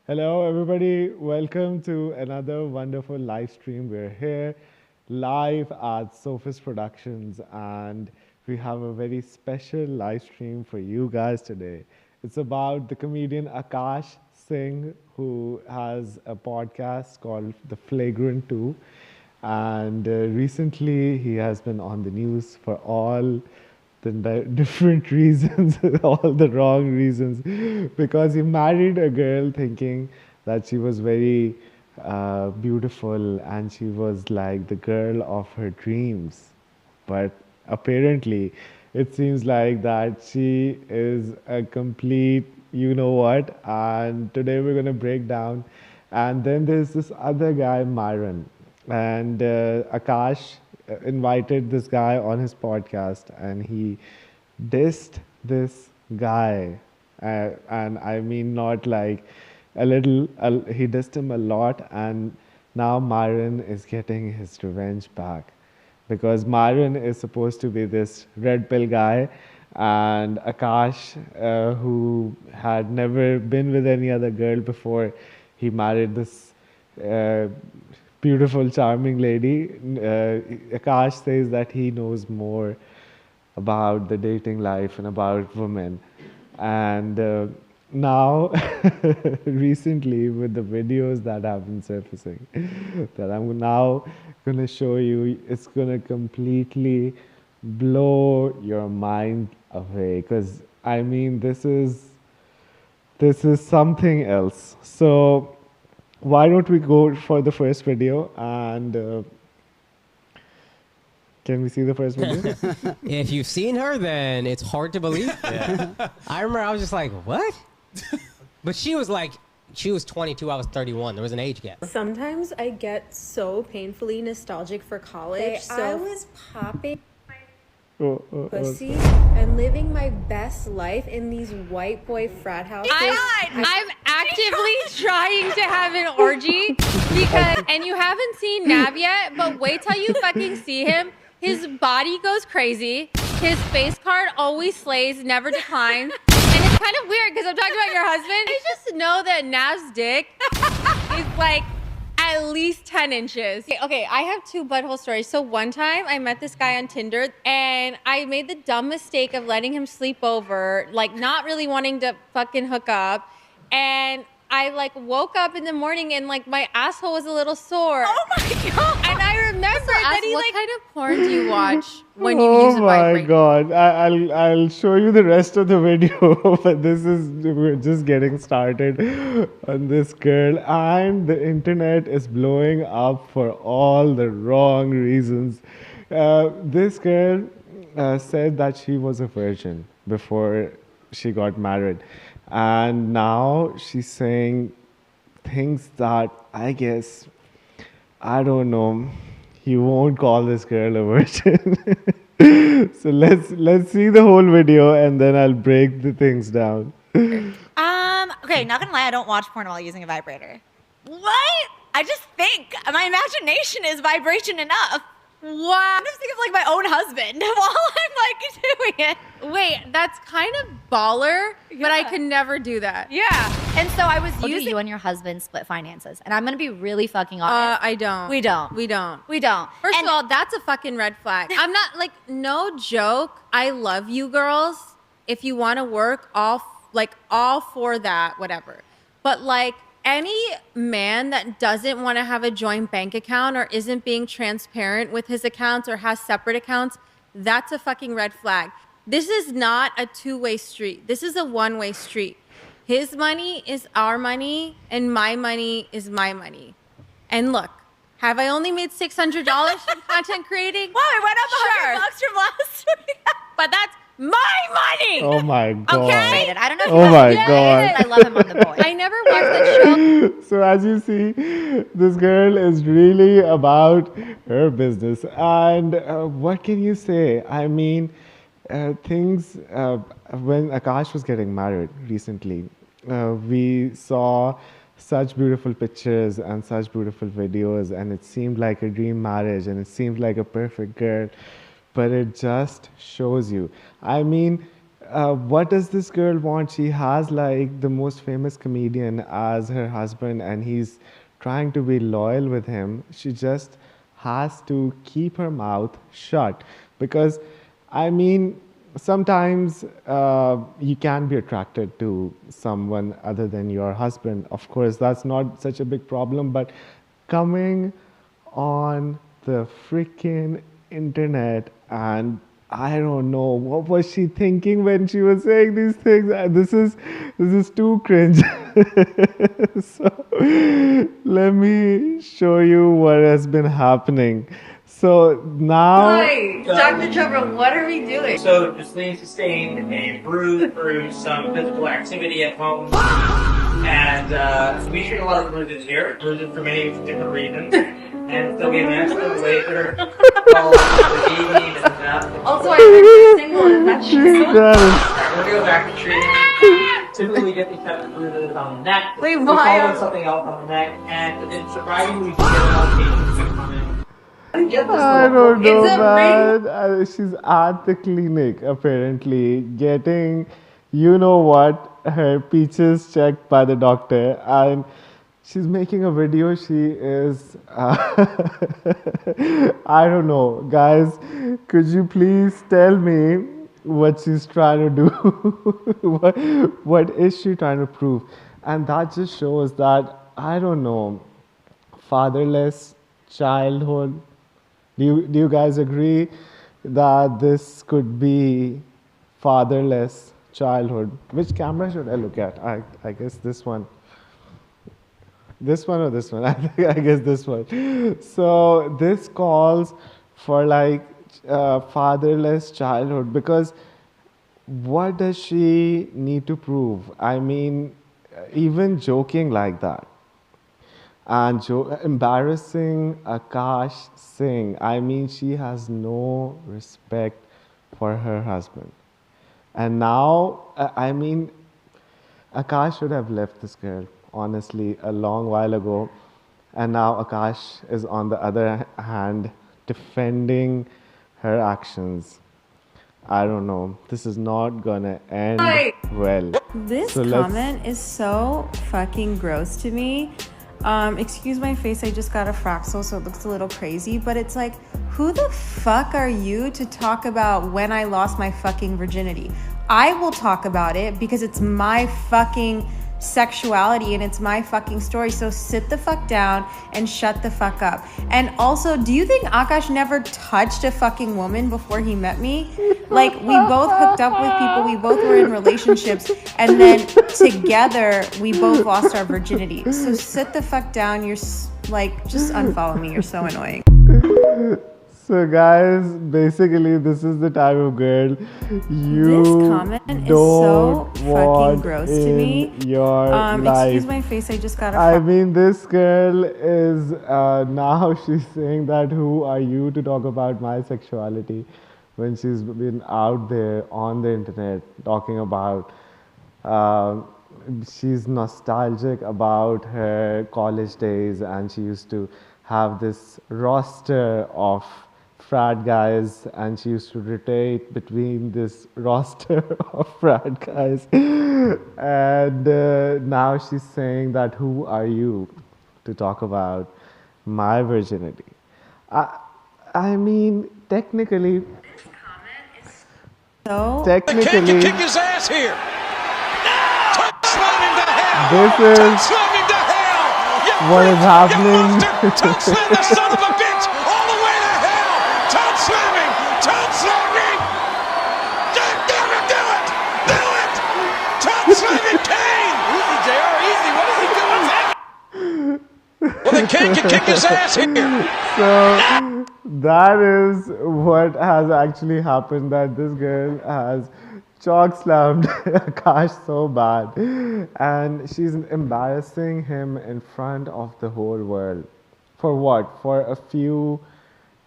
Hello, everybody. Welcome to another wonderful live stream. We're here live at Sophist Productions, and we have a very special live stream for you guys today. It's about the comedian Akaash Singh, who has a podcast called The Flagrant 2. And recently, he has been on the news for all the different reasons, all the wrong reasons, because he married a girl thinking that she was very beautiful and she was like the girl of her dreams. But apparently, it seems like that she is a complete you know what. And today we're going to break down. And then there's this other guy, Myron. And Akaash invited this guy on his podcast, and he dissed this guy. And I mean, not like a little, he dissed him a lot. And now Myron is getting his revenge back because Myron is supposed to be this red pill guy, and Akaash, who had never been with any other girl before he married this uh, beautiful, charming lady. Akaash says that he knows more about the dating life and about women. And now, recently, with the videos that have been surfacing, that I'm now going to show you, it's going to completely blow your mind away. Because, I mean, this is something else. So, why don't we go for the first video and can we see the first video? If you've seen her, then it's hard to believe. I remember I was just like, what? But she was 22, I was 31. There was an age gap. Sometimes I get so painfully nostalgic for college. I was popping Pussy and living my best life in these white boy frat houses. I'm actively trying to have an orgy because, and you haven't seen Nav yet, but wait till you fucking see him. His body goes crazy. His face card always slays, never declines. And it's kind of weird because I'm talking about your husband. I just know that Nav's dick is like at least 10 inches. Okay, I have two butthole stories. So one time I met this guy on Tinder and I made the dumb mistake of letting him sleep over, like not really wanting to fucking hook up. And I like woke up in the morning and like my asshole was a little sore. Oh my god! And I remember that he what like. kind of porn do you watch when you Oh use a my vibrator? god! I'll show you the rest of the video, but we're just getting started on this girl, and the internet is blowing up for all the wrong reasons. This girl said that she was a virgin before she got married, and now she's saying things that I guess I don't know. You won't call this girl a virgin. So let's see the whole video and then I'll break the things down. Okay, not gonna lie, I don't watch porn while using a vibrator. What? I just think my imagination is vibration enough. Wow. I'm just thinking of like my own husband while I'm like doing it. Wait, that's kind of baller, but I Yeah. could never do that. Yeah. And so I was Do using. you and your husband split finances? And I'm going to be really fucking honest. I don't. We don't. We don't. We don't. First And- of all, that's a fucking red flag. I'm not like, no joke. I love you girls. If you want to work, all for that, whatever. But like any man that doesn't want to have a joint bank account or isn't being transparent with his accounts or has separate accounts, that's a fucking red flag. This is not a two-way street. This is a one-way street. His money is our money and my money is my money. And look, have I only made $600 from content creating? Wow, I went up Sure. $100 from last week. But that's my money. Oh my god. Rated. I don't know if Oh you my guys- god. I love him on The Boys. I never watched that show. So as you see, this girl is really about her business. And what can you say? I mean, things when Akaash was getting married recently, we saw such beautiful pictures and such beautiful videos, and it seemed like a dream marriage, and it seemed like a perfect girl. But it just shows you. I mean, what does this girl want? She has like the most famous comedian as her husband, and he's trying to be loyal with him. She just has to keep her mouth shut because, I mean, sometimes you can be attracted to someone other than your husband. Of course, that's not such a big problem, but coming on the freaking internet and I don't know what was she thinking when she was saying these things. This is too cringe. So let me show you what has been happening. So now, Hi, Dr. Trevor, what are we doing? So Justine sustained a bruise through some physical activity at home. And we treat a lot of bruises here, bruises for many different reasons. And so we managed to laser called the baby and that. Also, I heard you're single, is that true? that We're gonna go back to treating. Typically get these types of bruises on the neck. Wait, We why? call them something else on the neck, and it's surprisingly we get a lot of patients that come in. I don't know, Is it man. She's at the clinic apparently getting, you know what, her peaches checked by the doctor, and she's making a video. She is, I don't know, guys. Could you please tell me what she's trying to do? what is she trying to prove? And that just shows that, I don't know, fatherless childhood. Do you guys agree that this could be fatherless childhood? Which camera should I look at? I guess this one. This one or this one? I guess this one. So this calls for like fatherless childhood because what does she need to prove? I mean, even joking like that. And embarrassing Akaash Singh. I mean, she has no respect for her husband. And now, I mean, Akaash should have left this girl, honestly, a long while ago. And now Akaash is on the other hand defending her actions. I don't know. This is not gonna end well. This So let's- comment is so fucking gross to me. Excuse my face, I just got a Fraxel, so it looks a little crazy, but it's like, who the fuck are you to talk about when I lost my fucking virginity? I will talk about it because it's my fucking sexuality and it's my fucking story. So sit the fuck down and shut the fuck up. And also, do you think Akaash never touched a fucking woman before he met me? Like, we both hooked up with people, we both were in relationships, and then together we both lost our virginity. So sit the fuck down. You're like, just unfollow me. You're so annoying. So guys, basically this is the type of girl you This comment is so don't fucking want gross to me. in your life. Excuse my face, I just got a I mean, this girl is now she's saying that who are you to talk about my sexuality when she's been out there on the internet talking about she's nostalgic about her college days and she used to have this roster of frat guys and she used to rotate between this roster of frat guys and now she's saying that who are you to talk about my virginity. I mean, technically Technically, kick his ass here. Slam him to hell. this is Slam him to hell. You what is freak, happening. You monster. Slam the son of a bitch all the way to hell. Don't slam him. Don't slam him. Damn it, do it. Do it. Don't slam him, Kane. Easy, JR, easy. What is he doing? Well, then Kane can kick his ass here. So that is what has actually happened, that this girl has chalk slammed Akaash so bad and she's embarrassing him in front of the whole world. For what? For a few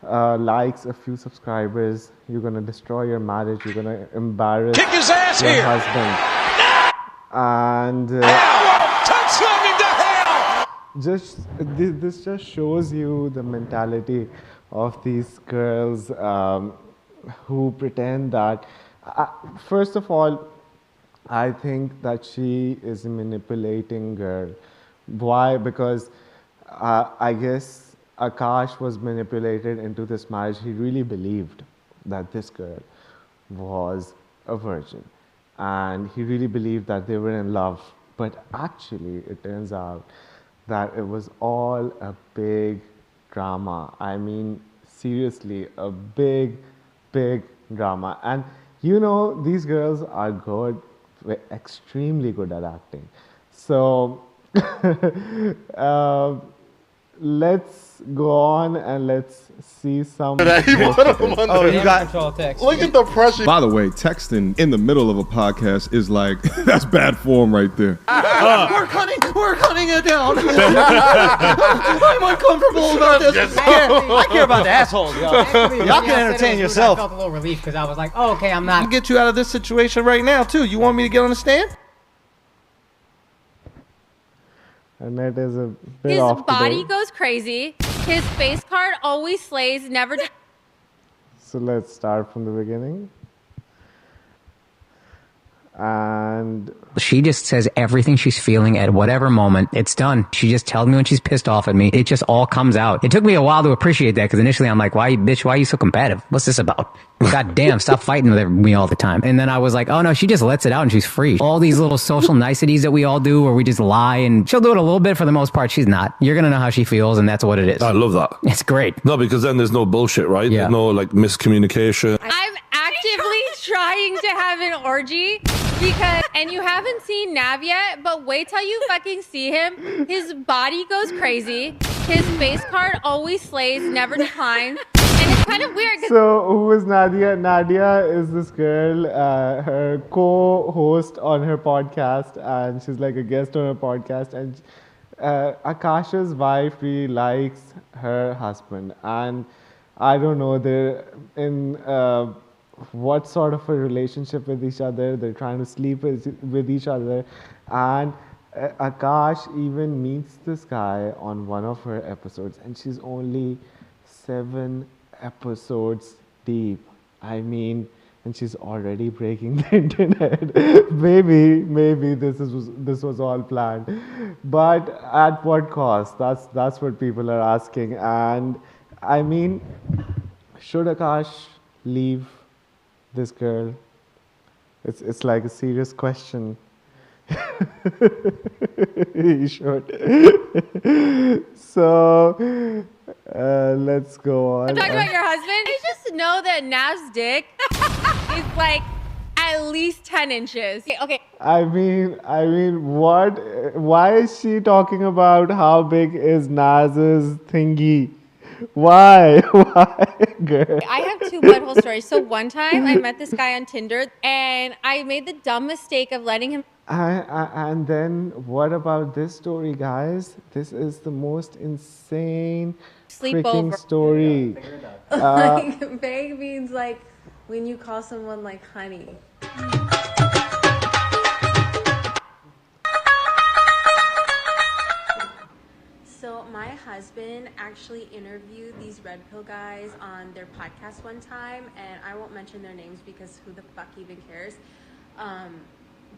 likes, a few subscribers. You're gonna destroy your marriage, you're gonna embarrass Kick his ass your here. husband. And Don't slam him to hell. this just shows you the mentality of these girls who pretend that First of all, I think that she is a manipulating girl. Why? Because I guess Akaash was manipulated into this marriage. He really believed that this girl was a virgin. And he really believed that they were in love. But actually, it turns out that it was all a big drama. I mean, seriously, a big, big drama. And you know, these girls are good, extremely good at acting. So, let's go on and let's see some. He put him under. Oh, you got. Look at the pressure. By the way, texting in the middle of a podcast is like, that's bad form right there. We're cutting it down. I'm uncomfortable about this. I care about the assholes, y'all. Y'all can entertain yourself. I felt a little relief because I was like, oh, okay, I'm not. I'll get you out of this situation right now, too. You want me to get on the stand? Annette is a bit His off body today. goes crazy. His face card always slays, never. So let's start from the beginning. And she just says everything she's feeling at whatever moment. It's done. She just tells me when she's pissed off at me. It just all comes out. It took me a while to appreciate that because initially I'm like, why are you so combative? What's this about? God damn, stop fighting with me all the time. And then I was like, oh no, she just lets it out and she's free. All these little social niceties that we all do where we just lie, and she'll do it a little bit. For the most part, she's not. You're going to know how she feels, and that's what it is. I love that. It's great. No, because then there's no bullshit, right? Yeah. There's no like miscommunication. I'm actively trying to have an orgy because, and you haven't seen Nav yet, but wait till you fucking see him. His body goes crazy. His face card always slays, never declines. And it's kind of weird. so, who is Nadia? Nadia is this girl, her co-host on her podcast, and she's like a guest on her podcast. And Akaash's wife really likes her husband, and I don't know, they're in what sort of a relationship with each other. They're trying to sleep with each other, and Akaash even meets this guy on one of her episodes, and she's only 7 episodes deep. I mean, and she's already breaking the internet. maybe this was all planned, but at what cost? That's what people are asking. And I mean, should Akaash leave this girl? It's like a serious question. He should. So let's go on. I'm talking about your husband. I just know that Nav's dick is like at least 10 inches. Okay. I mean, what? Why is she talking about how big is Naz's thingy? Why? Why, girl? I have 2 butthole stories. So one time I met this guy on Tinder and I made the dumb mistake of letting him. And then what about this story, guys? This is the most insane freaking story. Like, beg means like when you call someone like honey. So my husband actually interviewed these red pill guys on their podcast one time, and I won't mention their names because who the fuck even cares.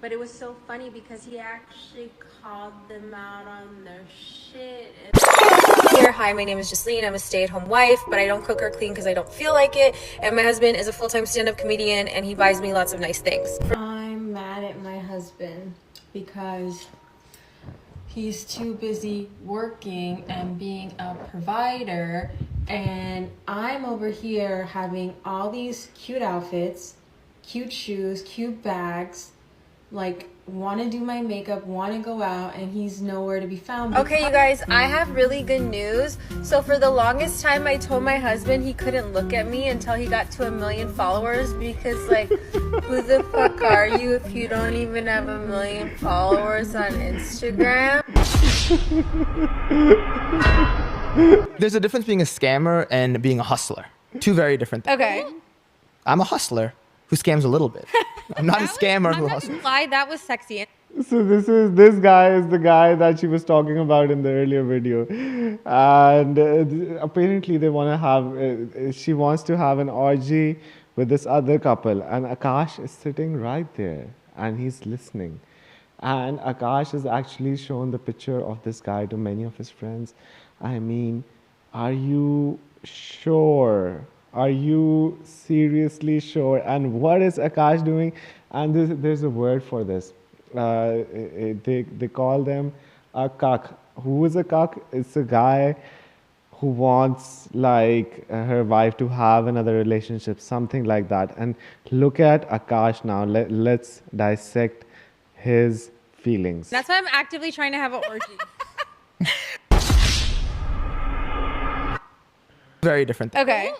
But it was so funny because he actually called them out on their shit. Here, hi, my name is Jasleen. I'm a stay-at-home wife, but I don't cook or clean because I don't feel like it. And my husband is a full-time stand-up comedian, and he buys me lots of nice things. I'm mad at my husband because he's too busy working and being a provider, and I'm over here having all these cute outfits, cute shoes, cute bags, like want to do my makeup, want to go out, and he's nowhere to be found. Okay, you guys, I have really good news. So for the longest time, I told my husband he couldn't look at me until he got to 1 million followers because, like, who the fuck are you if you don't even have 1 million followers on Instagram? There's a difference being a scammer and being a hustler. 2 very different things. Okay. I'm a hustler who scams a little bit. I'm not a scammer who hustles. Lie, that was sexy. So this guy is the guy that she was talking about in the earlier video, and apparently they want to have. She wants to have an orgy with this other couple, and Akaash is sitting right there and he's listening. And Akaash has actually shown the picture of this guy to many of his friends. I mean, are you sure? Are you seriously sure? And what is Akaash doing? And there's a word for this. They call them a cuck. Who is a cuck? It's a guy who wants like her wife to have another relationship, something like that. And look at Akaash now. Let's dissect his feelings. That's why I'm actively trying to have an orgy. Very different. Okay.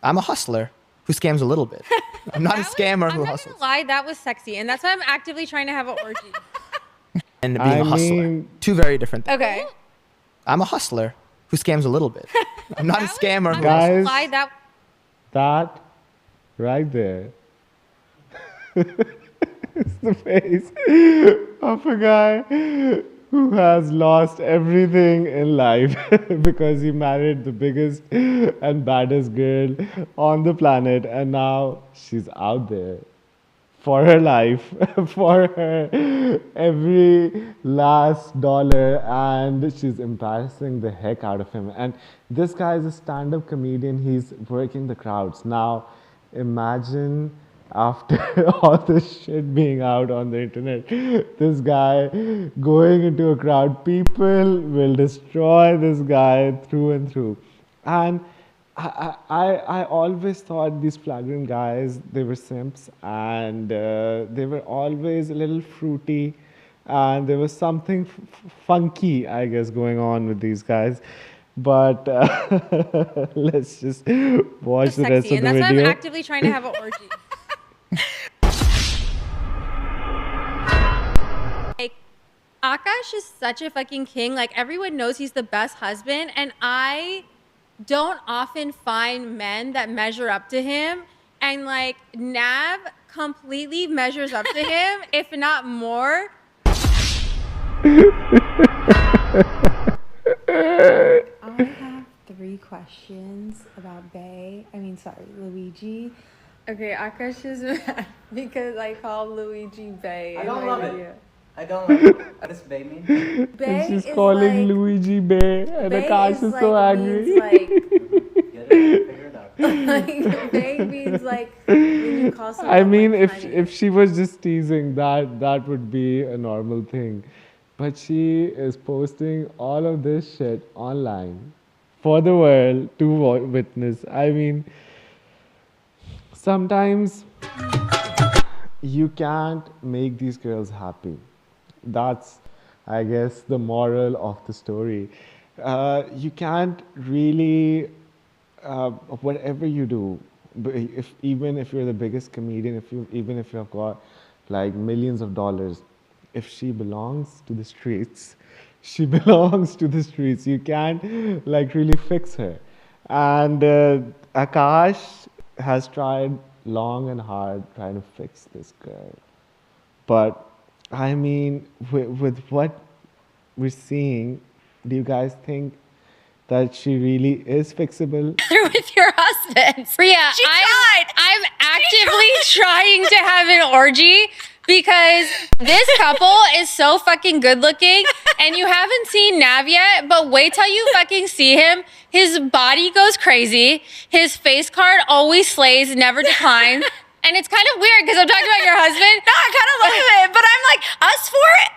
I'm a hustler who scams a little bit. I'm not a scammer who hustles. I'm not gonna lie, that was sexy, and that's why I'm actively trying to have an orgy. And being a hustler. Two very different things. Okay. I'm a hustler who scams a little bit. I'm not a scammer who Guys, Lie, that that right there is the face of a guy who has lost everything in life because he married the biggest and baddest girl on the planet, and now she's out there for her life, for her every last dollar, and she's embarrassing the heck out of him. And this guy is a stand-up comedian. He's working the crowds. Now, imagine after all this shit being out on the internet, this guy going into a crowd, people will destroy this guy through and through. And I always thought these flagrant guys, they were simps, and they were always a little fruity, and there was something funky, I guess, going on with these guys. But let's just watch the rest of the and that's video. why I'm actively trying to have an orgy. Like, Akaash is such a fucking king. Like, everyone knows he's the best husband, and I don't often find men that measure up to him. And like, Nav completely measures up to him, if not more. I have 3 questions about Luigi. Okay, Akaash is mad because I call Luigi Bay. I in don't my love it. video. I don't like it. What does Bay mean? Bay She's is calling like, Luigi Bay, and Bay Akaash is so angry. means like, Get it? Figure it out. like Bay means like when you call someone. I mean, like, if she was just teasing, that would be a normal thing. But she is posting all of this shit online for the world to witness. I mean, sometimes you can't make these girls happy. That's, I guess, the moral of the story. You can't really, whatever you do, even if you're the biggest comedian, even if you've got like millions of dollars, if she belongs to the streets, she belongs to the streets. You can't like really fix her. And Akaash has tried long and hard trying to fix this girl. But I mean, with what we're seeing, do you guys think that she really is fixable? With your husband. Priya, She tried. I'm actively trying to have an orgy because this couple is so fucking good looking, and you haven't seen Nav yet, but wait till you fucking see him. His body goes crazy. His face card always slays, never declines. And it's kind of weird because I'm talking about your husband. No, I kind of love it, but I'm like, us for it?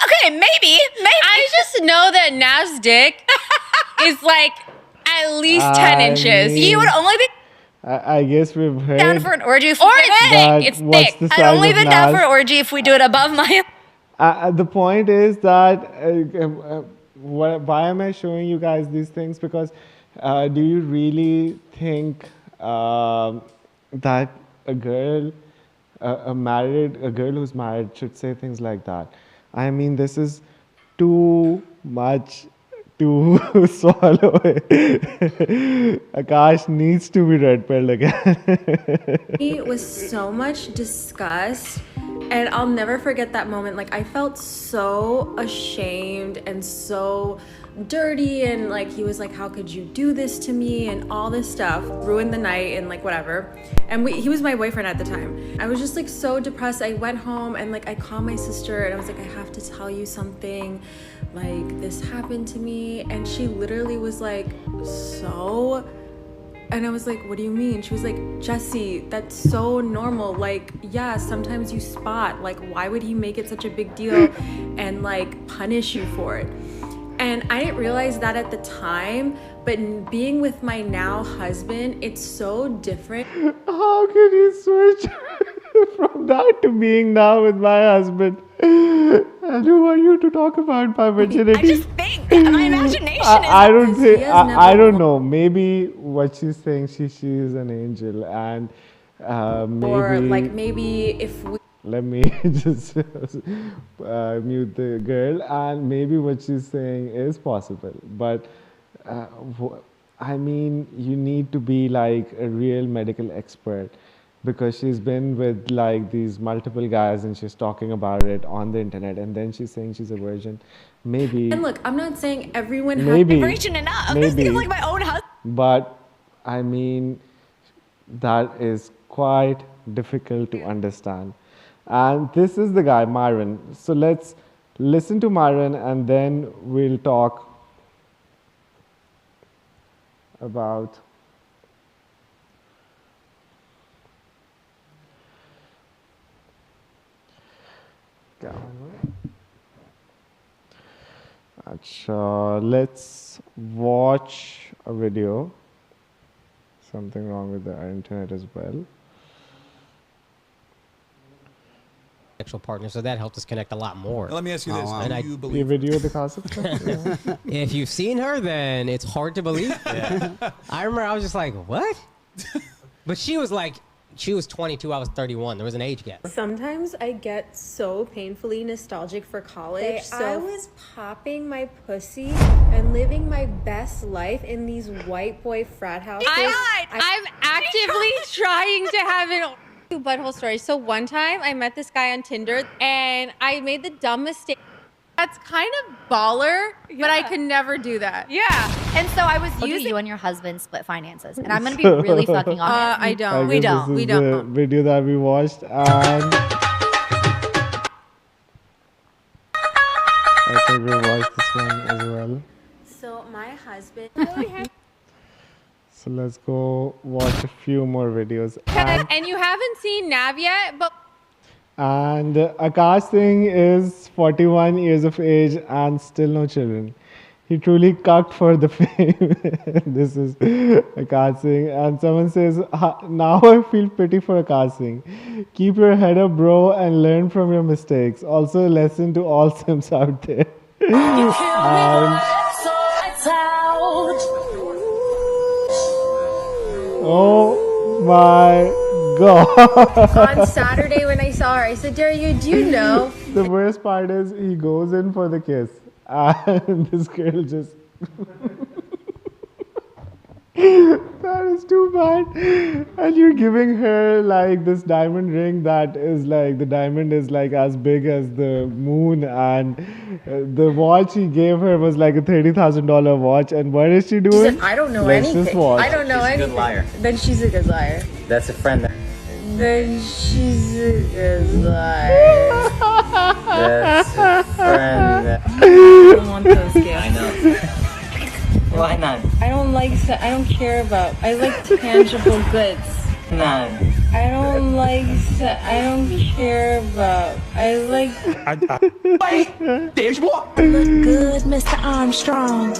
Okay, maybe. I just know that Nav's dick is like at least 10 inches. mean- You would only be I guess we've heard down for an orgy if we Or did it's it. that It's what's thick. the I'd size only of been down Naz. for an orgy if we do it above my... The point is that why am I showing you guys these things? Because do you really think that a girl who's married should say things like that? I mean, this is too much to swallow. Akaash needs to be red-pilled again. It was so much disgust, and I'll never forget that moment. Like, I felt so ashamed and so dirty, and like he was like, how could you do this to me, and all this stuff, ruined the night and like whatever. And he was my boyfriend at the time. I was just like so depressed. I went home and like I called my sister and I was like, I have to tell you something, like this happened to me. And she literally was like, so? And I was like, what do you mean? She was like, Jessie, that's so normal. Like, yeah, sometimes you spot. Like, why would he make it such a big deal and like punish you for it? And I didn't realize that at the time, but being with my now husband, it's so different. How can you switch from that to being now with my husband? And who are you to talk about my virginity? I just think my imagination I don't He think. has I never don't know. Maybe what she's saying, she is an angel, and maybe. Or like maybe if we. Let me just mute the girl, and maybe what she's saying is possible. But I mean, you need to be like a real medical expert, because she's been with like these multiple guys and she's talking about it on the internet, and then she's saying she's a virgin. Maybe. And look, I'm not saying everyone maybe, has virgin enough. maybe, This is like my own husband. But I mean, that is quite difficult to understand. And this is the guy, Myron. So let's listen to Myron and then we'll talk about let's watch a video. Something wrong with the internet as well. Sexual partner, so that helped us connect a lot more. Let me ask you this: And do you believe? Video the concept? If you've seen her, then it's hard to believe. I remember I was just like, what? But she was like, she was 22, I was 31. There was an age gap. Sometimes I get so painfully nostalgic for college. I was popping my pussy and living my best life in these white boy frat houses. I'm actively trying to have an butthole story. So one time I met this guy on Tinder and I made the dumb mistake. That's kind of baller, but I could never do that. Yeah. And so I was using you and your husband split finances, and I'm gonna be really fucking honest. I don't. We don't. We don't. The video that we watched, and I think we watched this one as well. So my husband. So let's go watch a few more videos. And you haven't seen Nav yet, but. And Akaash Singh is 41 years of age and still no children. He truly cucked for the fame. This is Akaash Singh. And someone says, now I feel pity for Akaash Singh. Keep your head up, bro, and learn from your mistakes. Also a lesson to all simps out there. And oh my God. On Saturday when I saw her, I said, Daria, do you know? The worst part is he goes in for the kiss and this girl just that is too bad. And you're giving her like this diamond ring that is like, the diamond is like as big as the moon, and the watch he gave her was like a $30,000 watch. And what is she doing? She said, I don't know Let's anything. just watch. I don't know She's a anything. good liar. Then she's a good liar. That's a friend. Then she's a good liar. That's a friend. I don't want those gifts. I know. Why not? I don't like. I don't care about. I like tangible goods. None. I don't like. I don't care about. I like. Look good, Mr. Armstrong.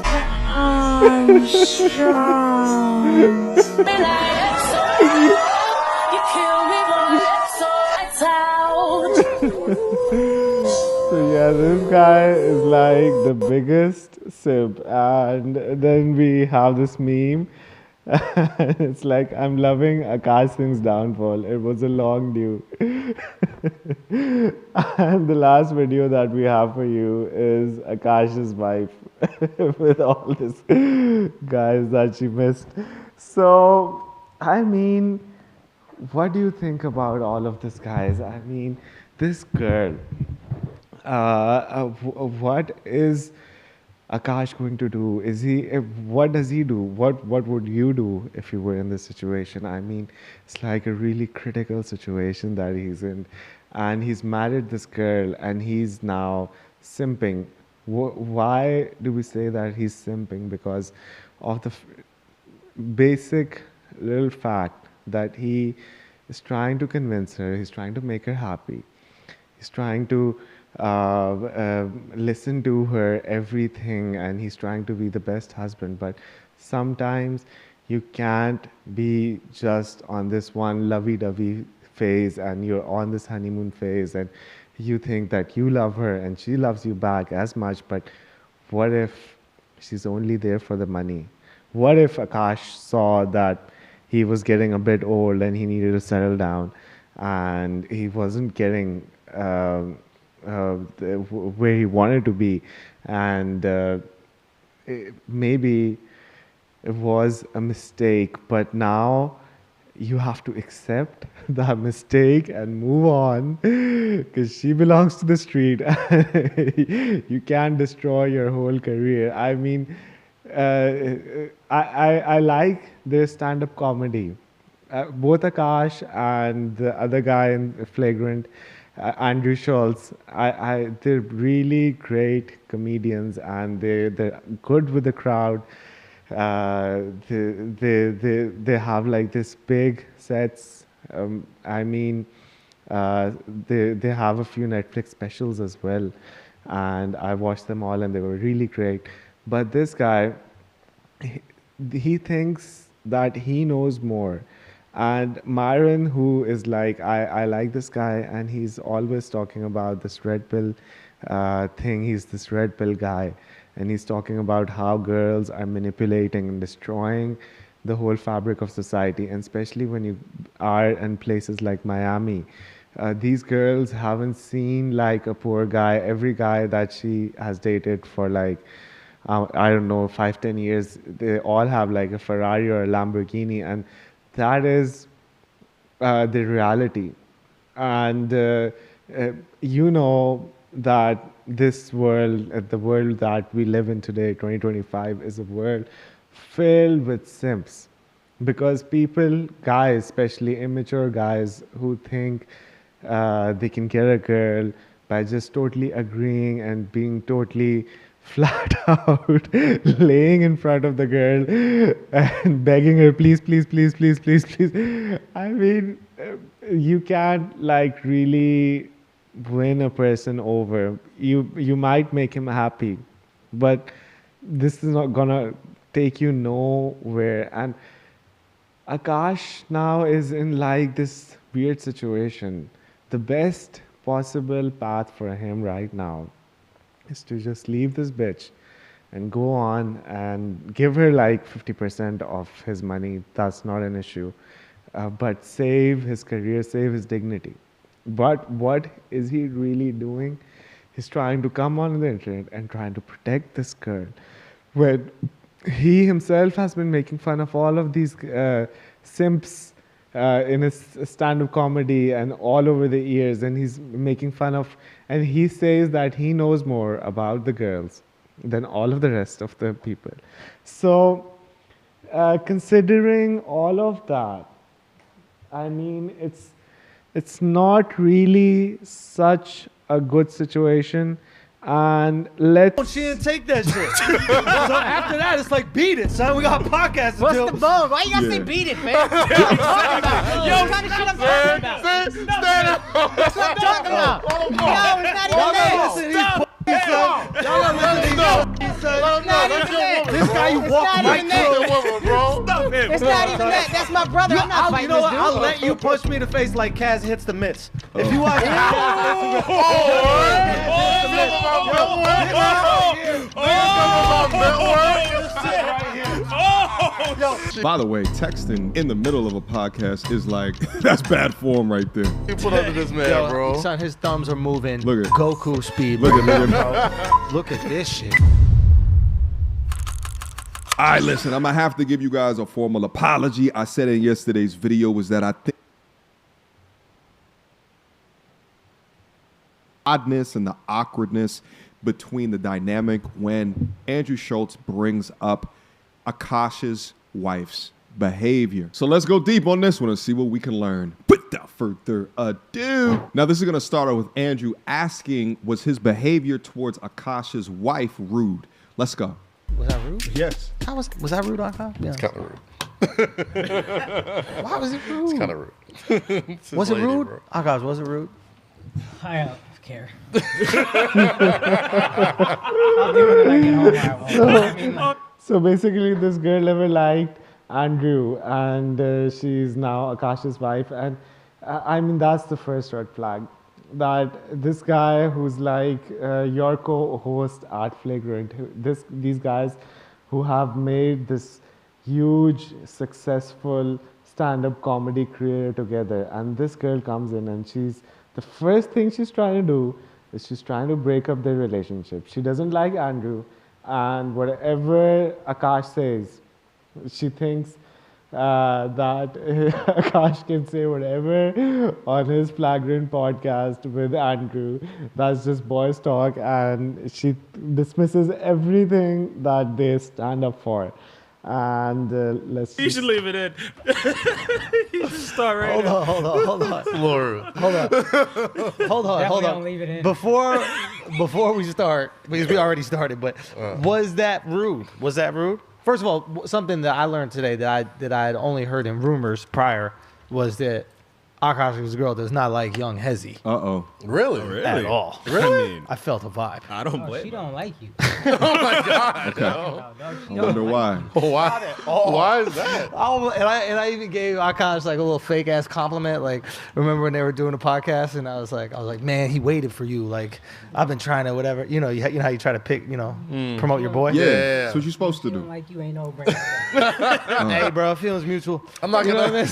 So yeah, this guy is like the biggest simp. And then we have this meme. It's like, I'm loving Akaash Singh's downfall. It was a long due. And the last video that we have for you is Akaash's wife with all these guys that she missed. So, I mean, what do you think about all of this, guys? I mean, this girl, what is Akash going to do? What does he do? What would you do if you were in this situation? I mean, it's like a really critical situation that he's in, and he's married this girl, and he's now simping. Why do we say that he's simping? Because of the basic little fact that he is trying to convince her, he's trying to make her happy, he's trying to listen to her everything, and he's trying to be the best husband. But sometimes you can't be just on this one lovey-dovey phase, and you're on this honeymoon phase, and you think that you love her and she loves you back as much. But what if she's only there for the money? What if Akaash saw that he was getting a bit old and he needed to settle down, and he wasn't getting where he wanted to be, and maybe it was a mistake, but now you have to accept that mistake and move on, because she belongs to the street. You can't destroy your whole career. I mean, I like their stand-up comedy. Both Akaash and the other guy in Flagrant, Andrew Schultz, they're really great comedians, and they're good with the crowd. They have like this big sets. I mean, they have a few Netflix specials as well, and I watched them all, and they were really great. But this guy, he thinks that he knows more. And Myron, who is like, I like this guy, and he's always talking about this red pill thing. He's this red pill guy, and he's talking about how girls are manipulating and destroying the whole fabric of society, and especially when you are in places like Miami. These girls haven't seen like a poor guy. Every guy that she has dated for like, I don't know, 5-10 years, they all have like a Ferrari or a Lamborghini, and that is the reality. And you know that this world, the world that we live in today, 2025, is a world filled with simps. Because people, guys, especially immature guys, who think they can get a girl by just totally agreeing and being totally flat out, laying in front of the girl and begging her, please, please, please, please, please, please. I mean, you can't like really win a person over. You might make him happy, but this is not gonna take you nowhere. And Akaash now is in like this weird situation. The best possible path for him right now is to just leave this bitch and go on and give her like 50% of his money. That's not an issue. But save his career, save his dignity. But what is he really doing? He's trying to come on the internet and trying to protect this girl, when he himself has been making fun of all of these simps in his stand-up comedy and all over the years, and he's making fun of, and he says that he knows more about the girls than all of the rest of the people. So considering all of that, I mean, it's not really such a good situation. And she didn't take that shit. So after that, it's like, beat it, son. We got podcasts to What's do. the bone? Why you gotta say beat it, man? What are you talking about? Yo, what kind of shit I'm talking about? Stand up. That's what I'm talking about. No, it's not even that. This guy you walk right through. It's not even that. That's my brother. I'm not fighting You know what? this I'll dude. let you punch me in the face like Kaz hits the mitts. If you watch By the way, texting in the middle of a podcast is like, that's bad form right there. You put under this man, bro. Son, his thumbs are moving. Look at Goku speed. Look at him. Look at this shit. All right, listen, I'm going to have to give you guys a formal apology. I said in yesterday's video was that I think oddness and the awkwardness between the dynamic when Andrew Schultz brings up Akaash's wife's behavior. So let's go deep on this one and see what we can learn. Without further ado. Now, this is going to start out with Andrew asking, was his behavior towards Akaash's wife rude? Let's go. Was that rude? Yes. Was that rude, Akaash? Yeah. It's kind of rude. Why was it rude? It's kind of rude. Was it rude? Akaash, was it rude? I don't care. So basically, this girl never liked Andrew, and she's now Akaash's wife. And I mean, that's the first red flag. That this guy who's like your co-host at Flagrant, these guys who have made this huge, successful stand-up comedy career together, and this girl comes in and the first thing she's trying to do is she's trying to break up their relationship. She doesn't like Andrew, and whatever Akaash says, she thinks that Akaash can say whatever on his Flagrant podcast with Andrew. That's just boys talk, and she dismisses everything that they stand up for. And You should leave it in. You should start right Hold now. on. Lord. Hold on. Leave it in. Before we start, because we already started, but was that rude? Was that rude? First of all, something that I learned today that I had only heard in rumors prior was that Akaash's girl does not like young Hezi. Uh-oh. Really? At all. Really? I felt a vibe. I don't blame She her. don't like you. Oh my God. Okay. No. I wonder why. Why? Why is that? And I even gave Akaash like a little fake ass compliment. Like, remember when they were doing a podcast, and I was like, man, he waited for you. Like, I've been trying to whatever. You know how you try to pick, promote your boy. Yeah, Yeah. that's what you're supposed to She do. don't like you, ain't no brain. Hey, bro, feelings mutual. I'm not gonna. I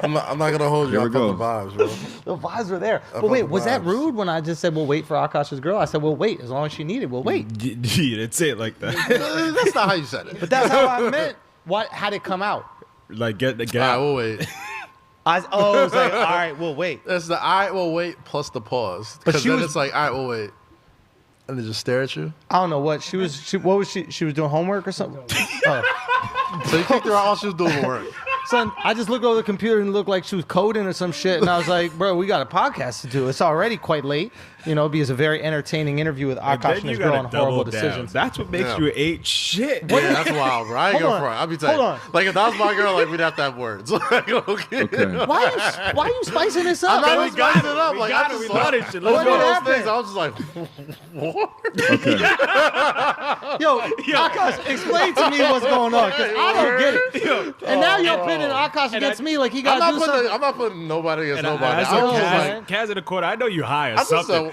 I'm not gonna hold you. Here I we felt go. the vibes, bro. The vibes were there. I But wait, felt the was that vibes. rude when I just said we'll wait for Akaash's girl? I said we'll wait as long as she needed. We'll wait. You didn't say it like that. That's not how you said it. But that's how I meant. How'd it come out? Like, get All right, out. we'll wait. It was like, all right, we'll wait. That's the all right, we'll wait plus the pause. But Because she then was- it's like, all right, we'll wait. And they just stare at you. I don't know what she was. What was she? She was doing homework or something. Oh. So you kicked her out while she was doing the work. Son, I just looked over the computer and it looked like she was coding or some shit, and I was like, bro, we got a podcast to do. It's already quite late. Because a very entertaining interview with And Akaash then and you his girl gotta on horrible double down. decisions. That's what makes Yeah. you ain't shit. Yeah, that's wild, bro. I ain't Hold gonna on. front. I'll be telling you. Hold on. Like, if that was my girl, like, we'd have to have words. Like, okay. Why are you spicing this up? I'm not we even got spicing it. it up. We Like, got I it. just We like, love this shit. it Let's was go. one of those happened? things. I was just like, what? Okay. Yo, Akaash, explain to me what's going on, because I don't get it. And now you're pitting Akaash against me like he got to do something. I'm not putting nobody against And nobody. I said, I'm just Kaz, like, Kaz in the corner. I know you high or I'm just something. so,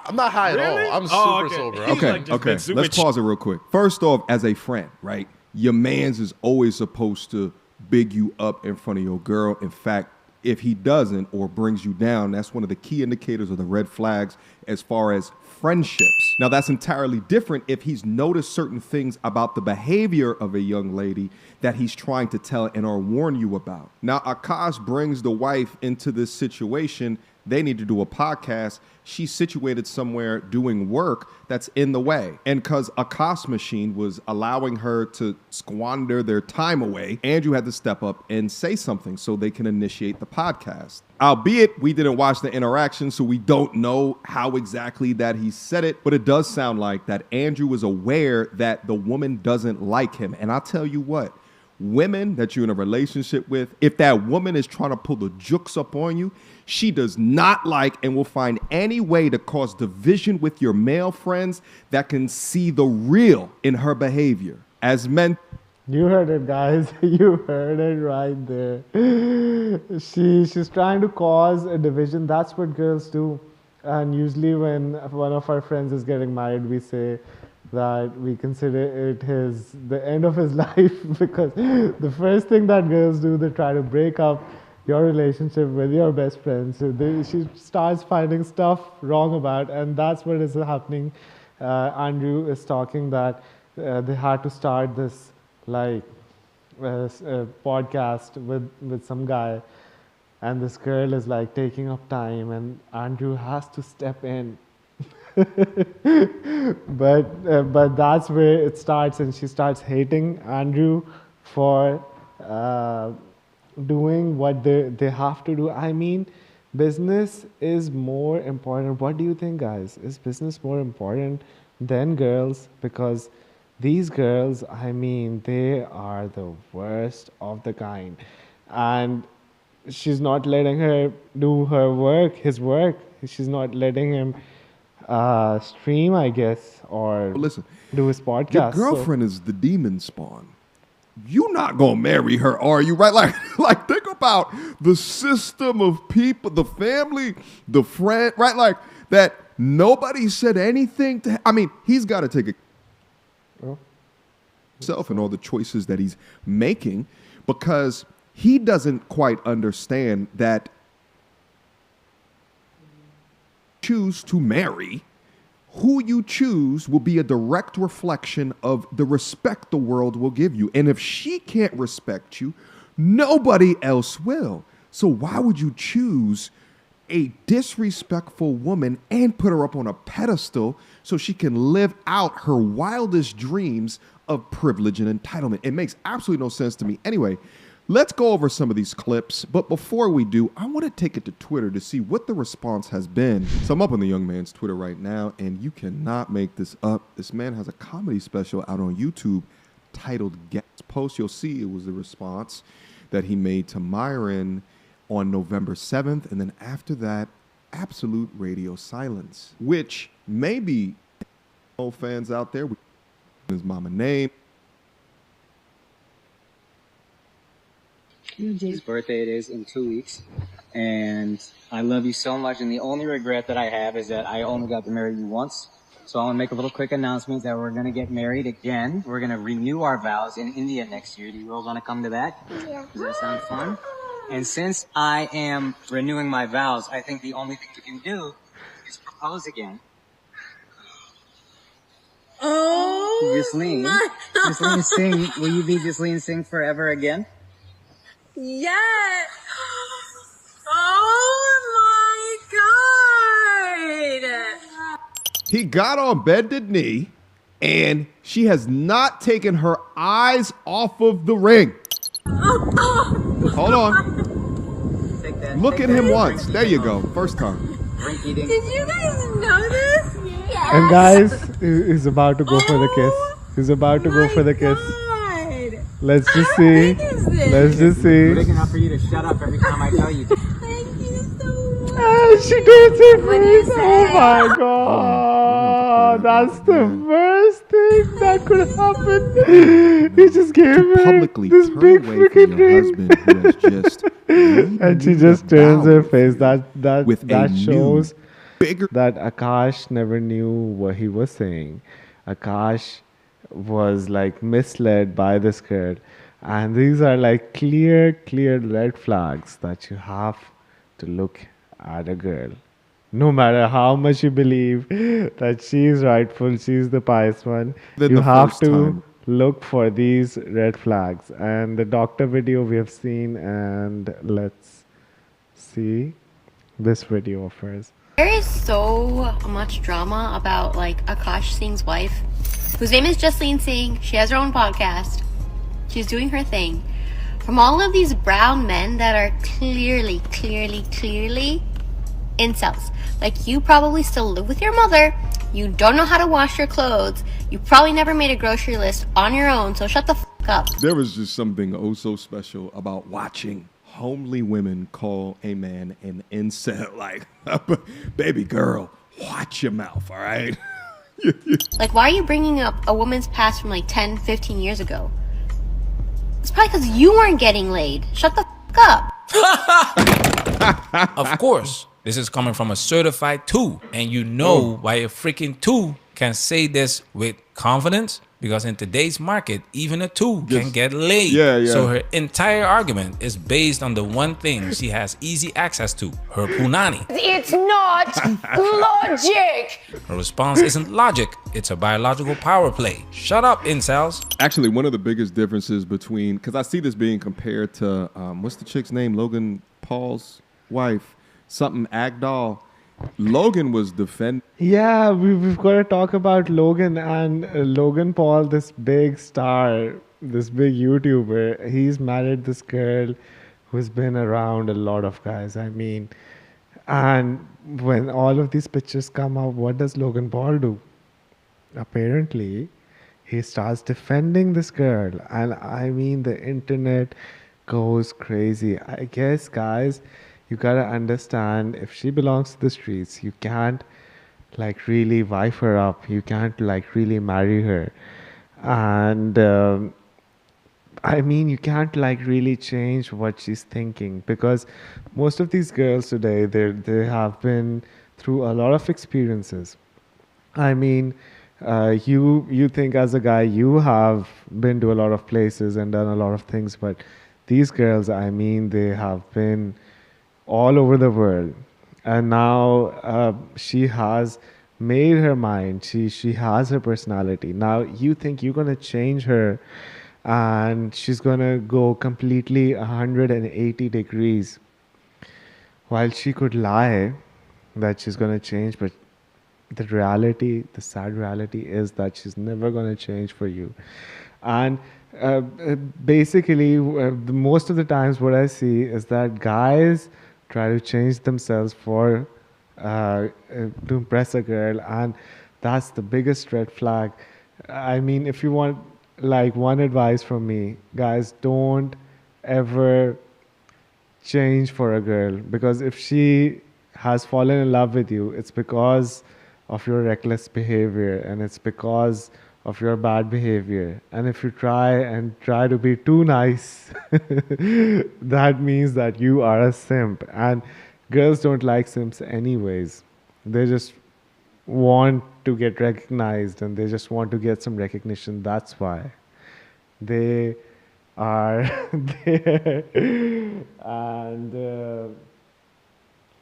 I'm not high at Really? all. I'm Oh, super okay. sober. He's Okay, like just okay. been super Let's pause it real quick. First off, as a friend, right? Your man's is always supposed to big you up in front of your girl. In fact, if he doesn't or brings you down, that's one of the key indicators of the red flags as far as friendships. Now, that's entirely different if he's noticed certain things about the behavior of a young lady that he's trying to tell and or warn you about. Now, Akaash brings the wife into this situation. They need to do a podcast. She's situated somewhere doing work that's in the way. And because Akaash machine was allowing her to squander their time away, Andrew had to step up and say something so they can initiate the podcast. Albeit we didn't watch the interaction, so we don't know how exactly that he said it, but it does sound like that Andrew was aware that the woman doesn't like him. And I'll tell you what, women that you're in a relationship with, if that woman is trying to pull the jokes up on you, she does not like and will find any way to cause division with your male friends that can see the real in her behavior. As men, You heard it, guys. You heard it right there. She's trying to cause a division. That's what girls do. And usually when one of our friends is getting married, we say that we consider it the end of his life, because the first thing that girls do, they try to break up your relationship with your best friend. So she starts finding stuff wrong about, and that's what is happening. Andrew is talking that they had to start this podcast with some guy, and this girl is like taking up time, and Andrew has to step in. but that's where it starts, and she starts hating Andrew for doing what they have to do. I mean, business is more important. What do you think, guys? Is business more important than girls? Because these girls, I mean, they are the worst of the kind. And she's not letting her do her work, his work. She's not letting him stream, I guess, or Listen, do his your podcast. girlfriend is the demon spawn. You not gonna marry her, are you? Right? Like think about the system of people, the family, the friend, right? Like that nobody said anything to. I mean, he's got to take it himself and all the choices that he's making, because he doesn't quite understand that choose to marry. Who you choose will be a direct reflection of the respect the world will give you. And if she can't respect you, nobody else will. So why would you choose a disrespectful woman and put her up on a pedestal so she can live out her wildest dreams of privilege and entitlement? It makes absolutely no sense to me. Anyway, let's go over some of these clips. But before we do, I want to take it to Twitter to see what the response has been. So I'm up on the young man's Twitter right now, and you cannot make this up. This man has a comedy special out on YouTube titled Guest Post. You'll see it was the response that he made to Myron on November 7th. And then after that, absolute radio silence, which maybe old fans out there, his mama name. His birthday it is in 2 weeks, and I love you so much, and the only regret that I have is that I only got to marry you once. So I want to make a little quick announcement that we're going to get married again. We're going to renew our vows in India next year. Do you all want to come to that? Yeah. Does that sound fun? And since I am renewing my vows, I think the only thing we can do is propose again. Oh, Jasleen Singh, will you be Jasleen Singh forever again? yes. Oh my God. He got on bended knee, and she has not taken her eyes off of the ring. Hold on. Look at him once. There you go. First time. Did you guys know this? Yes. And guys, he's about to go for the kiss. He's about to go for the kiss. Let's just see. Let's just see. Big enough for you to shut up every time I tell you. She does it face. Oh my God. That's the worst thing that could happen. He just gave her Publicly this turn big away from freaking your ring. husband who has just And she just turns her face. That with a new, shows that Akaash never knew what he was saying. Akaash was like misled by this kid, and these are like clear red flags that you have to look at a girl. No matter how much you believe that she's rightful, she's the pious one, you have to look for these red flags. And the doctor video we have seen, and let's see this video of hers. There is so much drama about like Akaash Singh's wife, whose name is Jasleen Singh. She has her own podcast. She's doing her thing. From all of these brown men that are clearly incels. Like, you probably still live with your mother. You don't know how to wash your clothes. You probably never made a grocery list on your own, so shut the fuck up. There was just something oh so special about watching homely women call a man an incel. Like, baby girl, watch your mouth, all right? Like, why are you bringing up a woman's past from like 10, 15 years ago? It's probably because you weren't getting laid. Shut the fuck up. Of course, this is coming from a certified 2, and you know why a freaking 2 can say this with confidence, because in today's market, even a 2 can get laid. So her entire argument is based on the one thing she has easy access to, her punani. It's not logic. Her response isn't logic, it's a biological power play. Shut up, incels. Actually, one of the biggest differences between, because I see this being compared to, what's the chick's name? Logan Paul's wife, something Agdal. Logan was defending. Yeah, we've got to talk about Logan and Logan Paul, this big star, this big YouTuber. He's married this girl who's been around a lot of guys. I mean, and when all of these pictures come up, what does Logan Paul do? Apparently, he starts defending this girl. And I mean, the internet goes crazy. I guess, guys, you gotta understand, if she belongs to the streets, you can't like really wife her up. You can't like really marry her. And I mean, you can't like really change what she's thinking, because most of these girls today, they have been through a lot of experiences. I mean, you think as a guy you have been to a lot of places and done a lot of things, but these girls, I mean, they have been all over the world, and now she has made her mind. She has her personality. Now you think you're gonna change her, and she's gonna go completely 180 degrees, while she could lie that she's gonna change, but the reality, the sad reality is that she's never going to change for you. And basically, most of the times what I see is that guys try to change themselves for to impress a girl, and that's the biggest red flag. I mean, if you want like one advice from me, guys, don't ever change for a girl, because if she has fallen in love with you, it's because of your reckless behavior, and it's because of your bad behavior. And if you try to be too nice, that means that you are a simp. And girls don't like simps anyways. They just want to get recognized, and they just want to get some recognition. That's why they are there. And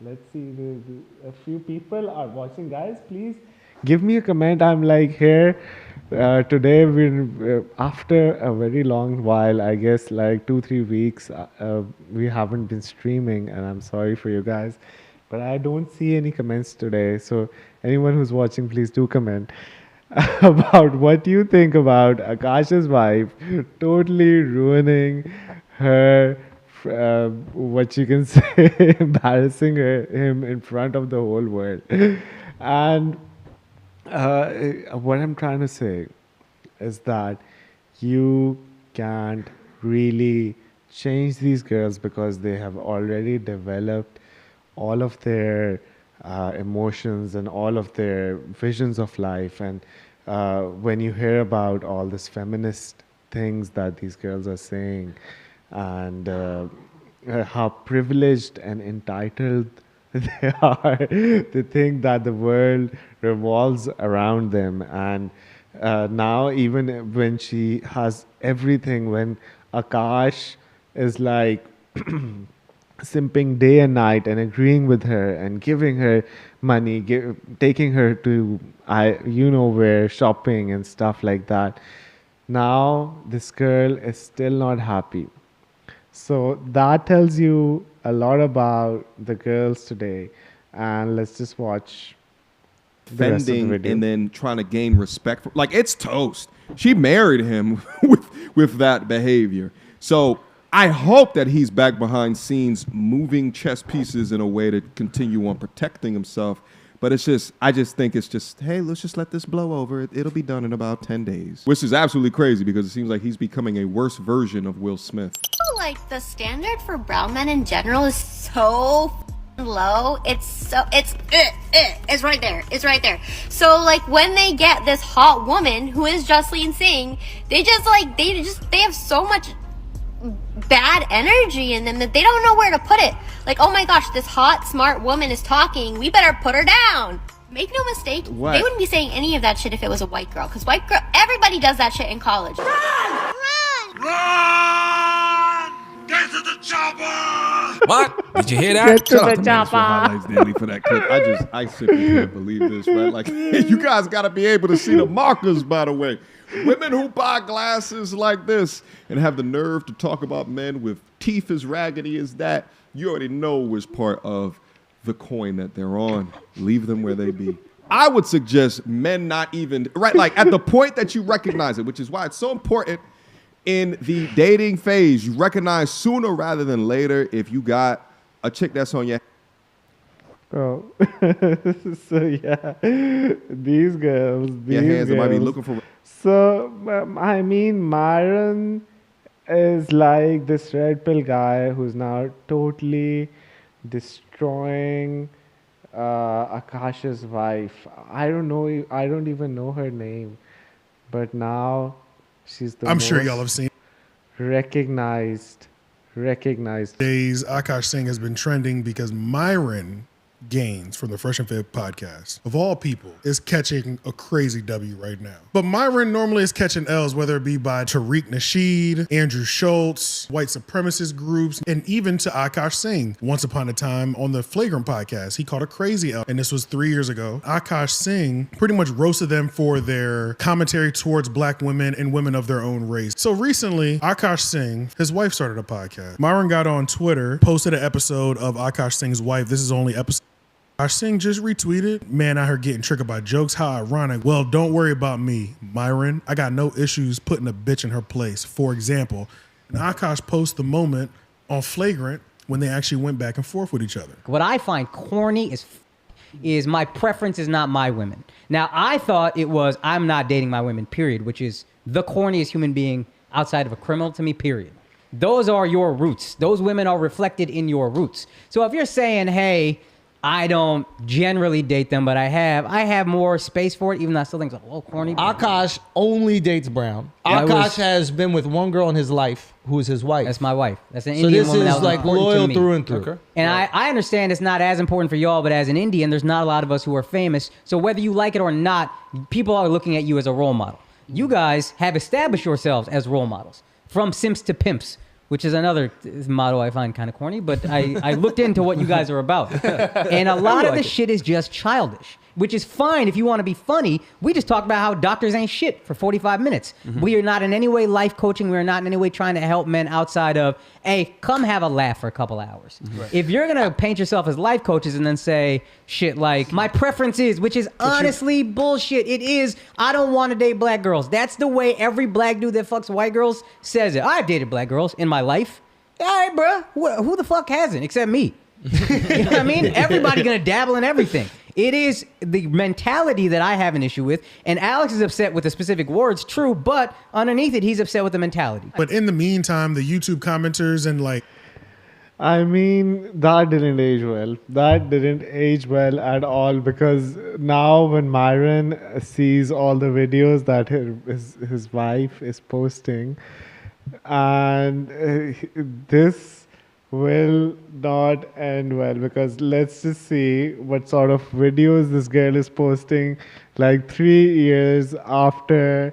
let's see, a few people are watching. Guys, please give me a comment. I'm like here today. We're after a very long while, I guess like 2-3 weeks, we haven't been streaming, and I'm sorry for you guys, but I don't see any comments today. So anyone who's watching, please do comment about what you think about Akaash's wife totally ruining her, what you can say, embarrassing him in front of the whole world. And what I'm trying to say is that you can't really change these girls, because they have already developed all of their emotions and all of their visions of life. And when you hear about all this feminist things that these girls are saying, and how privileged and entitled they are, they think that the world revolves around them. And now, even when she has everything, when Akaash is like simping day and night and agreeing with her and giving her money, taking her to where, shopping and stuff like that, now this girl is still not happy. So that tells you a lot about the girls today. And let's just watch the rest of the video. And then trying to gain respect. Like, it's toast. She married him with that behavior. So I hope that he's back behind scenes moving chess pieces in a way to continue on protecting himself. But I just think it's just, hey, let's just let this blow over. It'll be done in about 10 days. Which is absolutely crazy, because it seems like he's becoming a worse version of Will Smith. Like, the standard for brown men in general is so low. It's right there. It's right there. So, like, when they get this hot woman who is Justine Singh, they have so much bad energy in them that they don't know where to put it. Like, oh my gosh, this hot, smart woman is talking. We better put her down. Make no mistake, What? They wouldn't be saying any of that shit if it was a white girl. Because white girl, everybody does that shit in college. Get to the chopper! What? Did you hear that? Get to the chopper. Highlights Daily for that clip. I simply can't believe this, right? Like, you guys got to be able to see the markers, by the way. Women who buy glasses like this and have the nerve to talk about men with teeth as raggedy as that, you already know was part of the coin that they're on. Leave them where they be. I would suggest men not even, right, like at the point that you recognize it, which is why it's so important in the dating phase. You recognize sooner rather than later if you got a chick that's on your. Oh, so yeah, these girls, Your hands that might be looking for. So, I mean, Myron is like this red pill guy who's now totally destroying Akaash's wife. I don't know. I don't even know her name, but now she's the. I'm sure most y'all have seen. recognized. Days, Akaash Singh has been trending because Myron Gaines from the Fresh and Fit podcast, of all people, is catching a crazy W right now. But Myron normally is catching L's, whether it be by Tariq Nasheed, Andrew Schultz, white supremacist groups, and even to Akaash Singh. Once upon a time on the Flagrant podcast, he caught a crazy L, and this was 3 years ago. Akaash Singh pretty much roasted them for their commentary towards black women and women of their own race. So recently, Akaash Singh, his wife started a podcast. Myron got on Twitter, posted an episode of Akaash Singh's wife. This is only episode. Akaash Singh just retweeted, man out here getting triggered by jokes. How ironic. Well, don't worry about me, Myron. I got no issues putting a bitch in her place. For example, and Akaash posts the moment on Flagrant when they actually went back and forth with each other. What I find corny is my preference is not my women. Now, I thought it was I'm not dating my women, period, which is the corniest human being outside of a criminal to me, period. Those are your roots. Those women are reflected in your roots. So if you're saying, hey, I don't generally date them, but I have more space for it, even though I still think it's a little corny. Akaash only dates brown. Akaash has been with one girl in his life who is his wife. That's my wife. That's an Indian woman. So this is like loyal through and through. Okay. And I understand it's not as important for y'all, but as an Indian, there's not a lot of us who are famous. So whether you like it or not, people are looking at you as a role model. You guys have established yourselves as role models. From simps to pimps, which is another motto I find kind of corny, but I looked into what you guys are about. And a lot of the shit is just childish, which is fine if you want to be funny. We just talked about how doctors ain't shit for 45 minutes. Mm-hmm. We are not in any way life coaching. We are not in any way trying to help men outside of, hey, come have a laugh for a couple hours. Right. If you're going to paint yourself as life coaches and then say shit like, my preference is, which is honestly bullshit. It is, I don't want to date black girls. That's the way every black dude that fucks white girls says it. I've dated black girls in my life. All right, bro. Who the fuck hasn't except me? You know what I mean? Everybody going to dabble in everything. It is the mentality that I have an issue with, and Alex is upset with the specific words, true, but underneath it, he's upset with the mentality. But in the meantime, the YouTube commenters and like... I mean, that didn't age well. That didn't age well at all, because now when Myron sees all the videos that his wife is posting, and this will not end well, because let's just see what sort of videos this girl is posting like 3 years after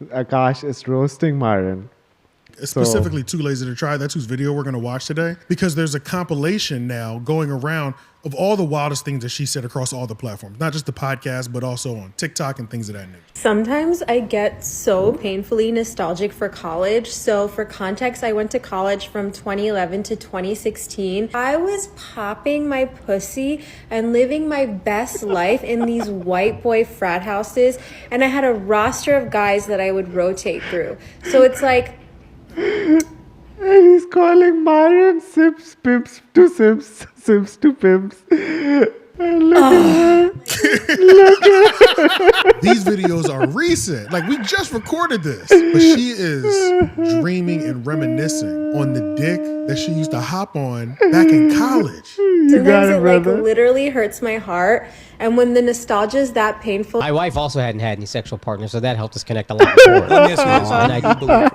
Akaash is roasting Myron. Specifically Too Lazy to Try. That's whose video we're going to watch today, because there's a compilation now going around of all the wildest things that she said across all the platforms, not just the podcast, but also on TikTok and things of that nature. Sometimes I get so painfully nostalgic for college. So for context, I went to college from 2011 to 2016. I was popping my pussy and living my best life in these white boy frat houses. And I had a roster of guys that I would rotate through. So it's like... And he's calling Myron simps, pimps to simps, simps to pimps. And look at her. Look at her. These videos are recent. Like, we just recorded this. But she is dreaming and reminiscing on the dick that she used to hop on back in college. Sometimes it like literally hurts my heart. And when the nostalgia is that painful. My wife also hadn't had any sexual partners, so that helped us connect a lot more. And I do believe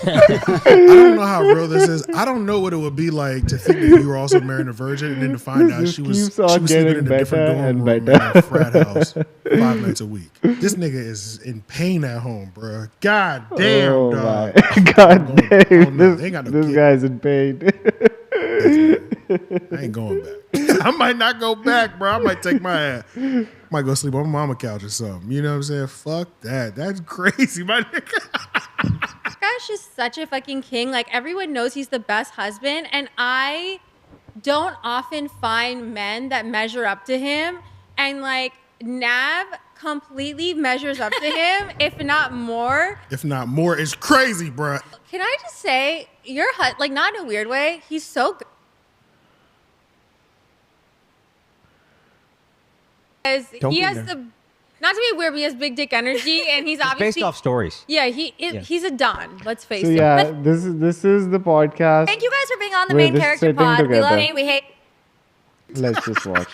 I don't know how real this is. I don't know what it would be like to think that you were also marrying a virgin and then to find out she was sleeping in a different dorm room in a frat house 5 nights a week. This nigga is in pain at home, bro. God damn, dog. God damn. This guy's in pain. I ain't going back. I might not go back, bro. I might take my ass. Might go sleep on my mama's couch or something. You know what I'm saying? Fuck that. That's crazy, my nigga. Akaash is such a fucking king. Like, everyone knows he's the best husband, and I don't often find men that measure up to him. And like Nav completely measures up to him, if not more. If not more, it's crazy, bruh. Can I just say, like not in a weird way, he's so good. He has not to be weird, but he has big dick energy, and he's obviously based off stories. Yeah, he's a don. Let's face So it. yeah, But this is the podcast. Thank you guys for being on the We're main just character sitting pod. We love together. you. We hate. Let's just watch.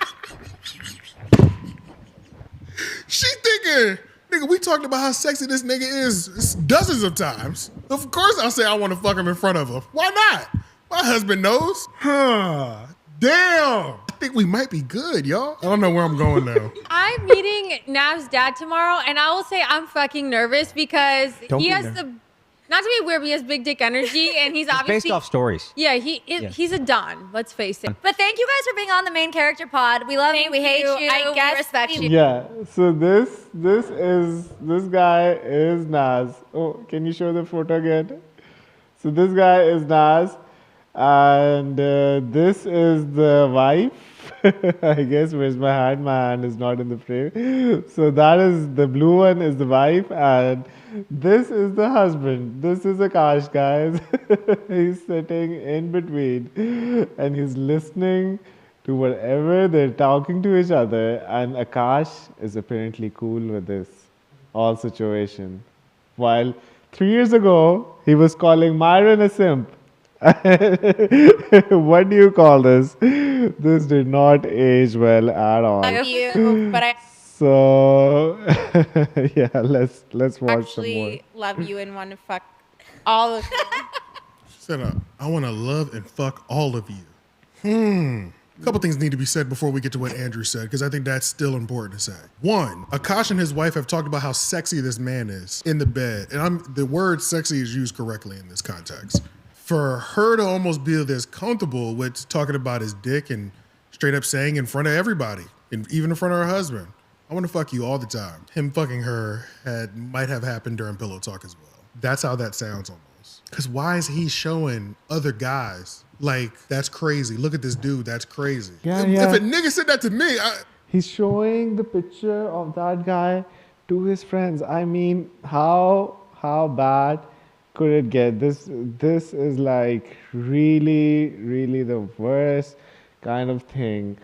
She thinking, nigga, we talked about how sexy this nigga is dozens of times. Of course I'll say I want to fuck him in front of her. Why not? My husband knows. Huh. Damn. I think we might be good, y'all. I don't know where I'm going now. I'm meeting Nav's dad tomorrow, and I will say I'm fucking nervous because he has not to be weird, but he has big dick energy, and he's obviously based off stories. Yeah, he's a don. Let's face it. But thank you guys for being on the main character pod. We love you. We hate you. I guess we respect you. Yeah. So this guy is Nas. Oh, can you show the photo again? So this guy is Nas, and this is the wife. I guess where's my hand? My hand is not in the frame. So that is the blue one is the wife, and this is the husband. This is Akaash, guys. He's sitting in between, and he's listening to whatever they're talking to each other. And Akaash is apparently cool with this whole situation. While 3 years ago, he was calling Myron a simp. What do you call this? This did not age well at all. I love you, but I So yeah, let's watch some more. actually love you and want to fuck all of you. She said, I want to love and fuck all of you. A couple things need to be said before we get to what Andrew said, because I think that's still important to say. One, Akaash and his wife have talked about how sexy this man is in the bed. And the word sexy is used correctly in this context. For her to almost be this comfortable with talking about his dick and straight up saying in front of everybody, and even in front of her husband, I want to fuck you all the time. Him fucking her might have happened during pillow talk as well. That's how that sounds almost. Because why is he showing other guys like, that's crazy? Look at this dude, that's crazy. Yeah, if a nigga said that to me, he's showing the picture of that guy to his friends. I mean, how bad could it get? This is like really, really the worst kind of thing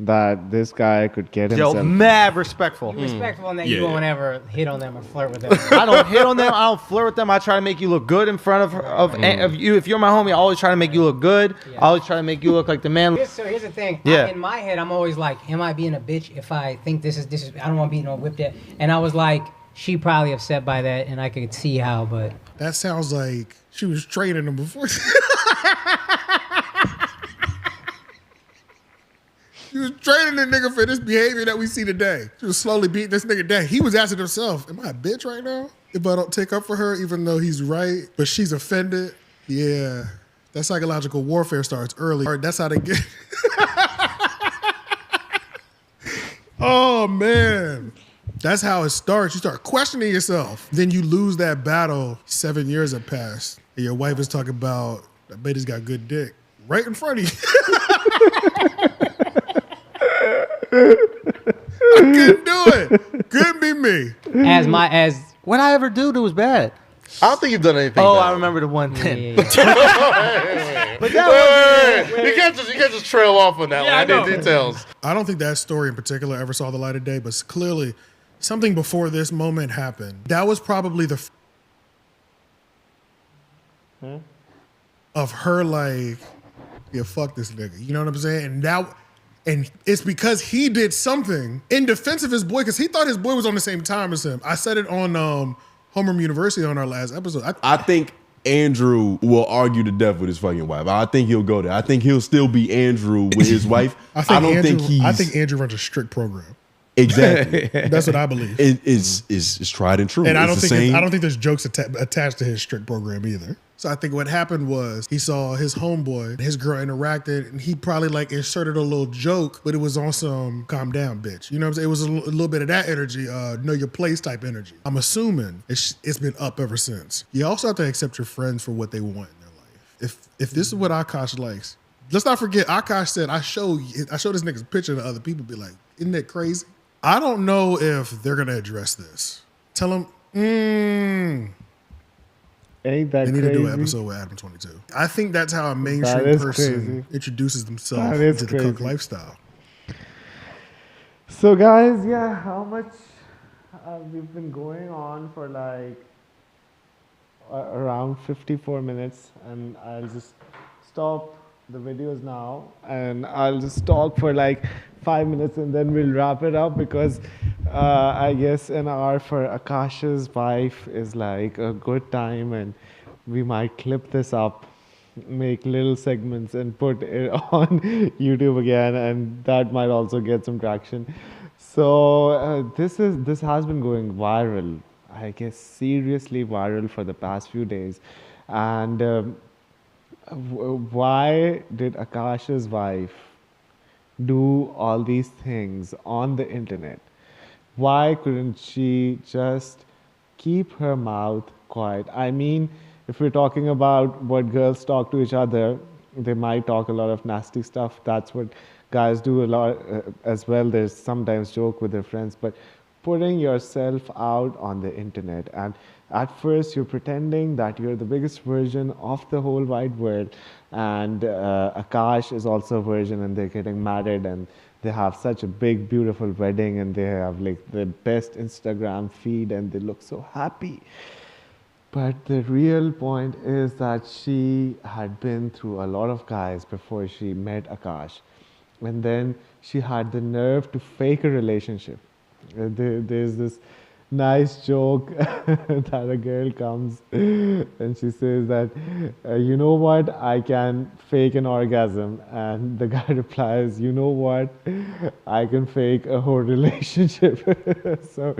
that this guy could get himself. Yo, mad respectful. Respectful in that you won't ever hit on them or flirt with them. I don't hit on them. I don't flirt with them. I try to make you look good in front of you. If you're my homie, I always try to make you look good. I always try to make you look like the man. So here's the thing. Yeah. In my head, I'm always like, am I being a bitch if I think this is I don't want to be no whipped at. And I was like, she probably upset by that, and I could see how, but that sounds like she was training him before. She was training the nigga for this behavior that we see today. She was slowly beating this nigga down. He was asking himself, am I a bitch right now? If I don't take up for her, even though he's right, but she's offended. Yeah, that psychological warfare starts early. That's how they get. Oh, man. That's how it starts. You start questioning yourself. Then you lose that battle. 7 years have passed. And your wife is talking about, I bet he's got good dick. Right in front of you. I couldn't do it. Couldn't be me. What I ever do that was bad? I don't think you've done anything. Oh, bad. I remember the one thing. But that you can't just trail off on that one. I need details. I don't think that story in particular ever saw the light of day, but clearly something before this moment happened. That was probably the of her like, yeah, fuck this nigga. You know what I'm saying? And it's because he did something in defense of his boy, because he thought his boy was on the same time as him. I said it on Homeroom University on our last episode. I think Andrew will argue to death with his fucking wife. I think he'll go there. I think he'll still be Andrew with his wife. I think Andrew runs a strict program. Exactly. That's what I believe. It's tried and true. And I don't think there's jokes attached to his strict program either. So I think what happened was he saw his homeboy, his girl interacted, and he probably like inserted a little joke, but it was on some calm down, bitch. You know what I'm saying? It was a little bit of that energy, know your place type energy. I'm assuming it's been up ever since. You also have to accept your friends for what they want in their life. If this is what Akaash likes, Let's not forget, Akaash said, I show this nigga's picture to other people, be like, isn't that crazy? I don't know if they're going to address this. Tell them, Ain't that they need crazy? to do an episode with Adam 22. I think that's how a mainstream is person crazy. introduces themselves That is into the crazy. cuck lifestyle. So guys, yeah, how much we've been going on for like around 54 minutes, and I'll just stop the videos now and I'll just talk for like 5 minutes and then we'll wrap it up because I guess an hour for Akaash's wife is like a good time, and we might clip this up, make little segments and put it on YouTube again, and that might also get some traction. So this has been going viral, I guess seriously viral for the past few days. And why did Akaash's wife do all these things on the internet? Why couldn't she just keep her mouth quiet? I mean, if we're talking about what girls talk to each other, they might talk a lot of nasty stuff. That's what guys do a lot as well. There's sometimes joke with their friends, but putting yourself out on the internet, and at first you're pretending that you're the biggest virgin of the whole wide world, and Akaash is also a virgin, and they're getting married, and they have such a big beautiful wedding, and they have like the best Instagram feed, and they look so happy. But the real point is that she had been through a lot of guys before she met Akaash. And then she had the nerve to fake a relationship. There's this nice joke that a girl comes and she says that, you know what, I can fake an orgasm. And the guy replies, you know what, I can fake a whole relationship. So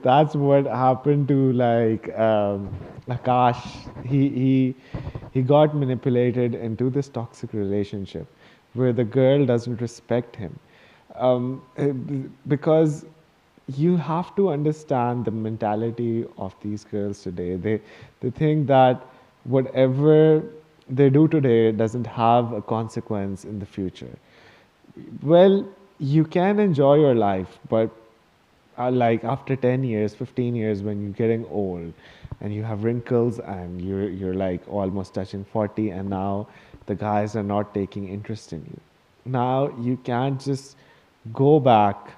that's what happened to like Akaash. He got manipulated into this toxic relationship where the girl doesn't respect him. Because you have to understand the mentality of these girls today. They think that whatever they do today doesn't have a consequence in the future. Well, you can enjoy your life, but like after 10 years, 15 years, when you're getting old and you have wrinkles and you're like almost touching 40, and now the guys are not taking interest in you. Now you can't just go back,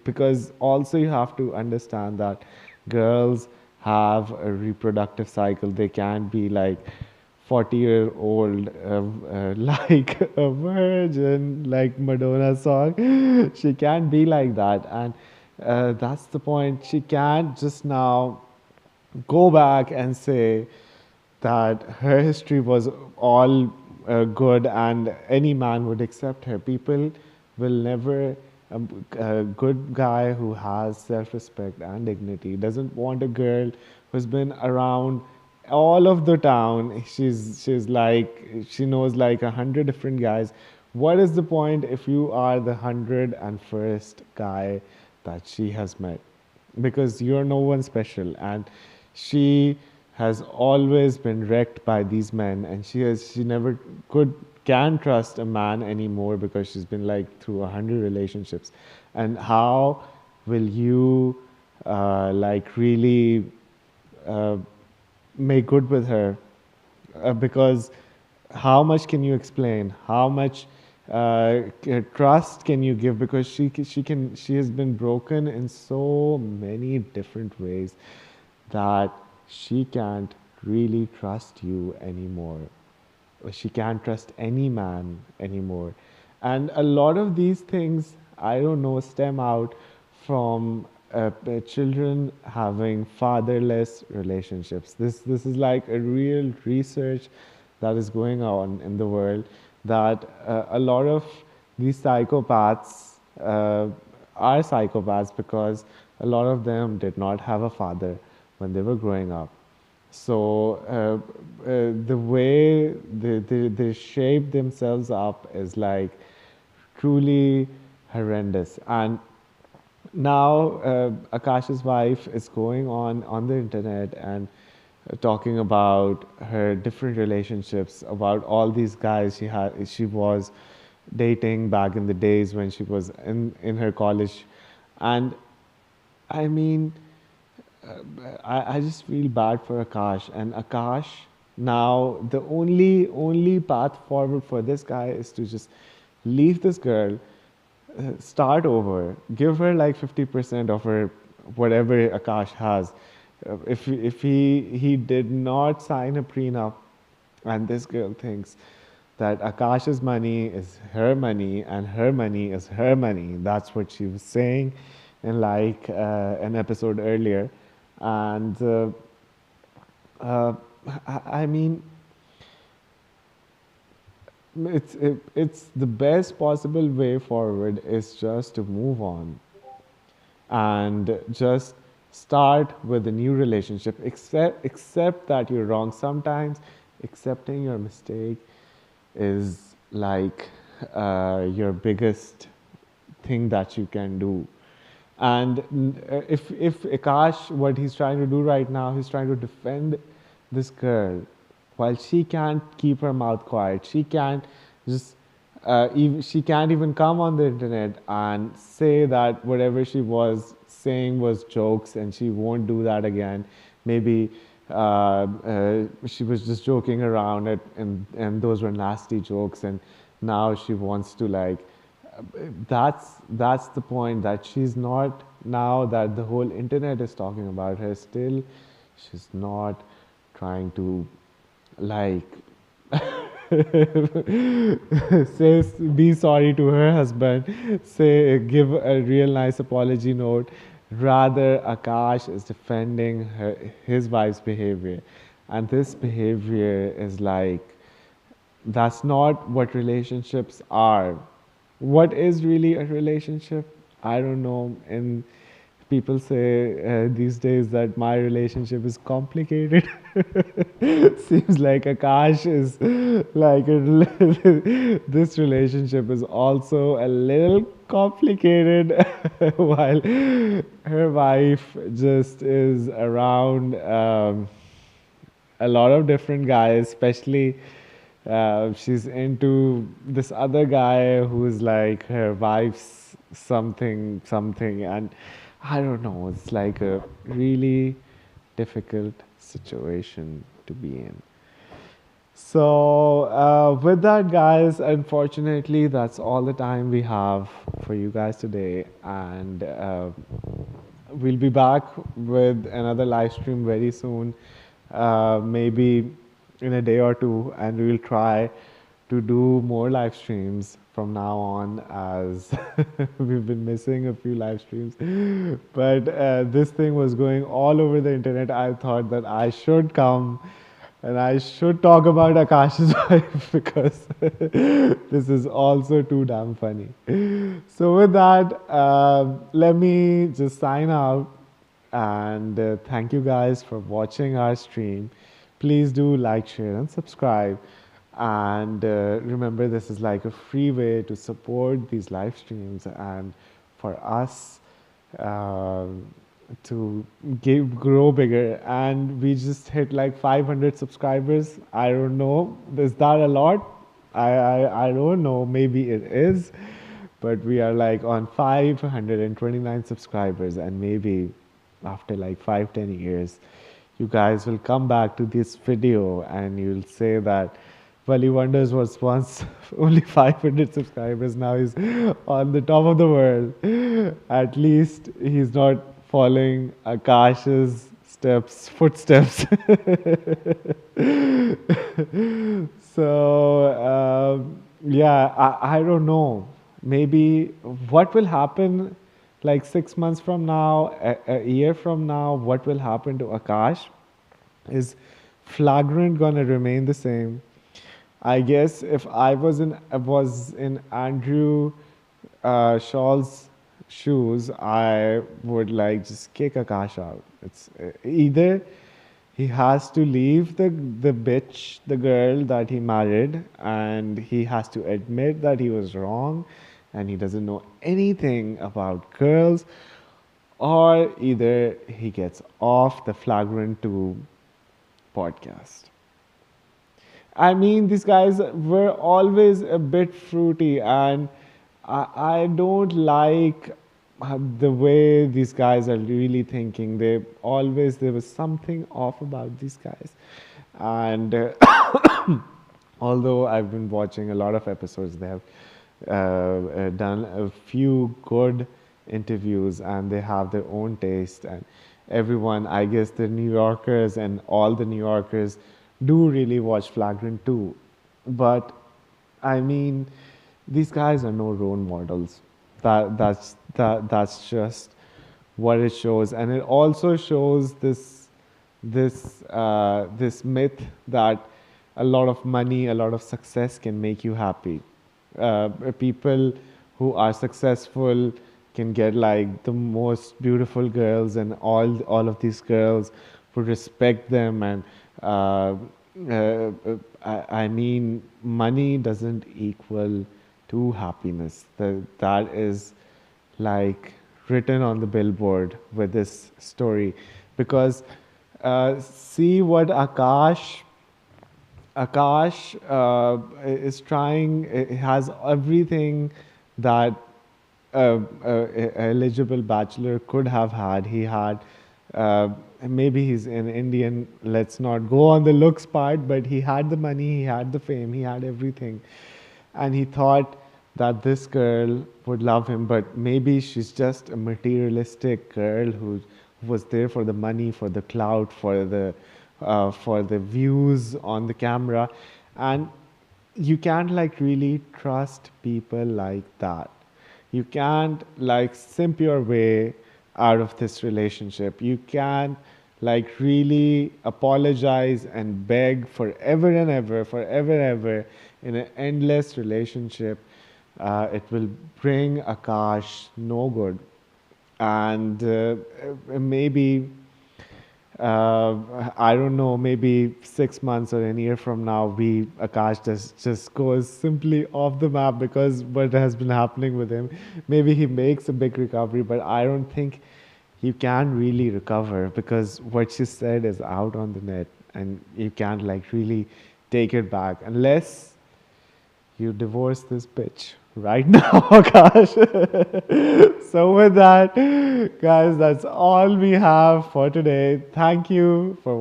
because also you have to understand that girls have a reproductive cycle. They can't be like 40-year-old like a virgin, like Madonna's song. She can't be like that, and that's the point. She can't just now go back and say that her history was all good and any man would accept her. People will never. A good guy who has self-respect and dignity doesn't want a girl who's been around all of the town. She's like, she knows like 100 different guys. What is the point if you are the 101st guy that she has met? Because you're no one special, and she has always been wrecked by these men, and she never can trust a man anymore because she's been like through 100 relationships. And how will you like really make good with her? Because how much can you explain? How much trust can you give? Because she has been broken in so many different ways that she can't really trust you anymore. She can't trust any man anymore. And a lot of these things, I don't know, stem out from children having fatherless relationships. This is like a real research that is going on in the world, that a lot of these psychopaths are psychopaths because a lot of them did not have a father when they were growing up. So the way they shape themselves up is like truly horrendous. And now Akaash's wife is going on the internet and talking about her different relationships, about all these guys she was dating back in the days when she was in her college. And I mean, I just feel bad for Akaash. And Akaash, now the only path forward for this guy is to just leave this girl, start over, give her like 50% of her whatever Akaash has. If he did not sign a prenup, and this girl thinks that Akash's money is her money and her money is her money. That's what she was saying in like an episode earlier. And I mean, it's the best possible way forward is just to move on and just start with a new relationship. Accept that you're wrong. Sometimes accepting your mistake is like your biggest thing that you can do. And if Akaash, what he's trying to do right now, he's trying to defend this girl while she can't keep her mouth quiet. She can't just she can't even come on the internet and say that whatever she was saying was jokes, and she won't do that again. Maybe she was just joking around it, and those were nasty jokes, and now she wants to like. That's the point, that she's not, now that the whole internet is talking about her, still she's not trying to like say, be sorry to her husband, say, give a real nice apology note. Rather, Akaash is defending his wife's behavior, and this behavior is like, that's not what relationships are. What is really a relationship? I don't know. And people say these days that my relationship is complicated. Seems like Akaash is like this relationship is also a little complicated, while her wife just is around a lot of different guys, especially. She's into this other guy who's like her wife's something, and I don't know, it's like a really difficult situation to be in. So with that, guys, unfortunately, that's all the time we have for you guys today, and we'll be back with another live stream very soon, maybe in a day or two, and we will try to do more live streams from now on, as we've been missing a few live streams. But this thing was going all over the internet. I thought that I should come and I should talk about Akaash's wife, because this is also too damn funny. So with that, let me just sign out, and thank you guys for watching our stream. Please do like, share, and subscribe. And remember, this is like a free way to support these live streams and for us to grow bigger. And we just hit like 500 subscribers. I don't know. Is that a lot? I don't know. Maybe it is. But we are like on 529 subscribers. And maybe after like 5-10 years, you guys will come back to this video and you'll say that Wally Wonders was once only 500 subscribers. Now he's on the top of the world. At least he's not following Akaash's footsteps. So, yeah, I don't know. Maybe what will happen like 6 months from now, a year from now, what will happen to Akaash? Is Flagrant gonna remain the same? I guess if I was in Andrew Shaw's shoes, I would like just kick Akaash out. It's either he has to leave the bitch, the girl that he married, and he has to admit that he was wrong and he doesn't know anything about girls, or either he gets off the Flagrant to podcast. I mean, these guys were always a bit fruity, and I don't like the way these guys are really thinking. There was something off about these guys. And although I've been watching a lot of episodes, they have done a few good interviews, and they have their own taste. And everyone, I guess the New Yorkers and all the New Yorkers do really watch Flagrant 2. But I mean, these guys are no role models. That's just what it shows. And it also shows this myth that a lot of money, a lot of success can make you happy. People who are successful can get like the most beautiful girls, and all of these girls would respect them. And I mean, money doesn't equal to happiness. That is like written on the billboard with this story. Because see what Akaash is trying. It has everything that a eligible bachelor could have had. He had maybe he's an Indian, let's not go on the looks part, but he had the money, he had the fame, he had everything. And he thought that this girl would love him, but maybe she's just a materialistic girl who was there for the money, for the clout, for the views on the camera. And you can't like really trust people like that. You can't like simp your way out of this relationship. You can't like really apologize and beg forever and ever in an endless relationship. It will bring Akaash no good. And maybe I don't know, maybe 6 months or a year from now, Akaash just goes simply off the map because what has been happening with him. Maybe he makes a big recovery, but I don't think you can really recover, because what she said is out on the net, and you can't like really take it back unless you divorce this bitch right now, Akaash. So with that, guys, that's all we have for today. Thank you for watching.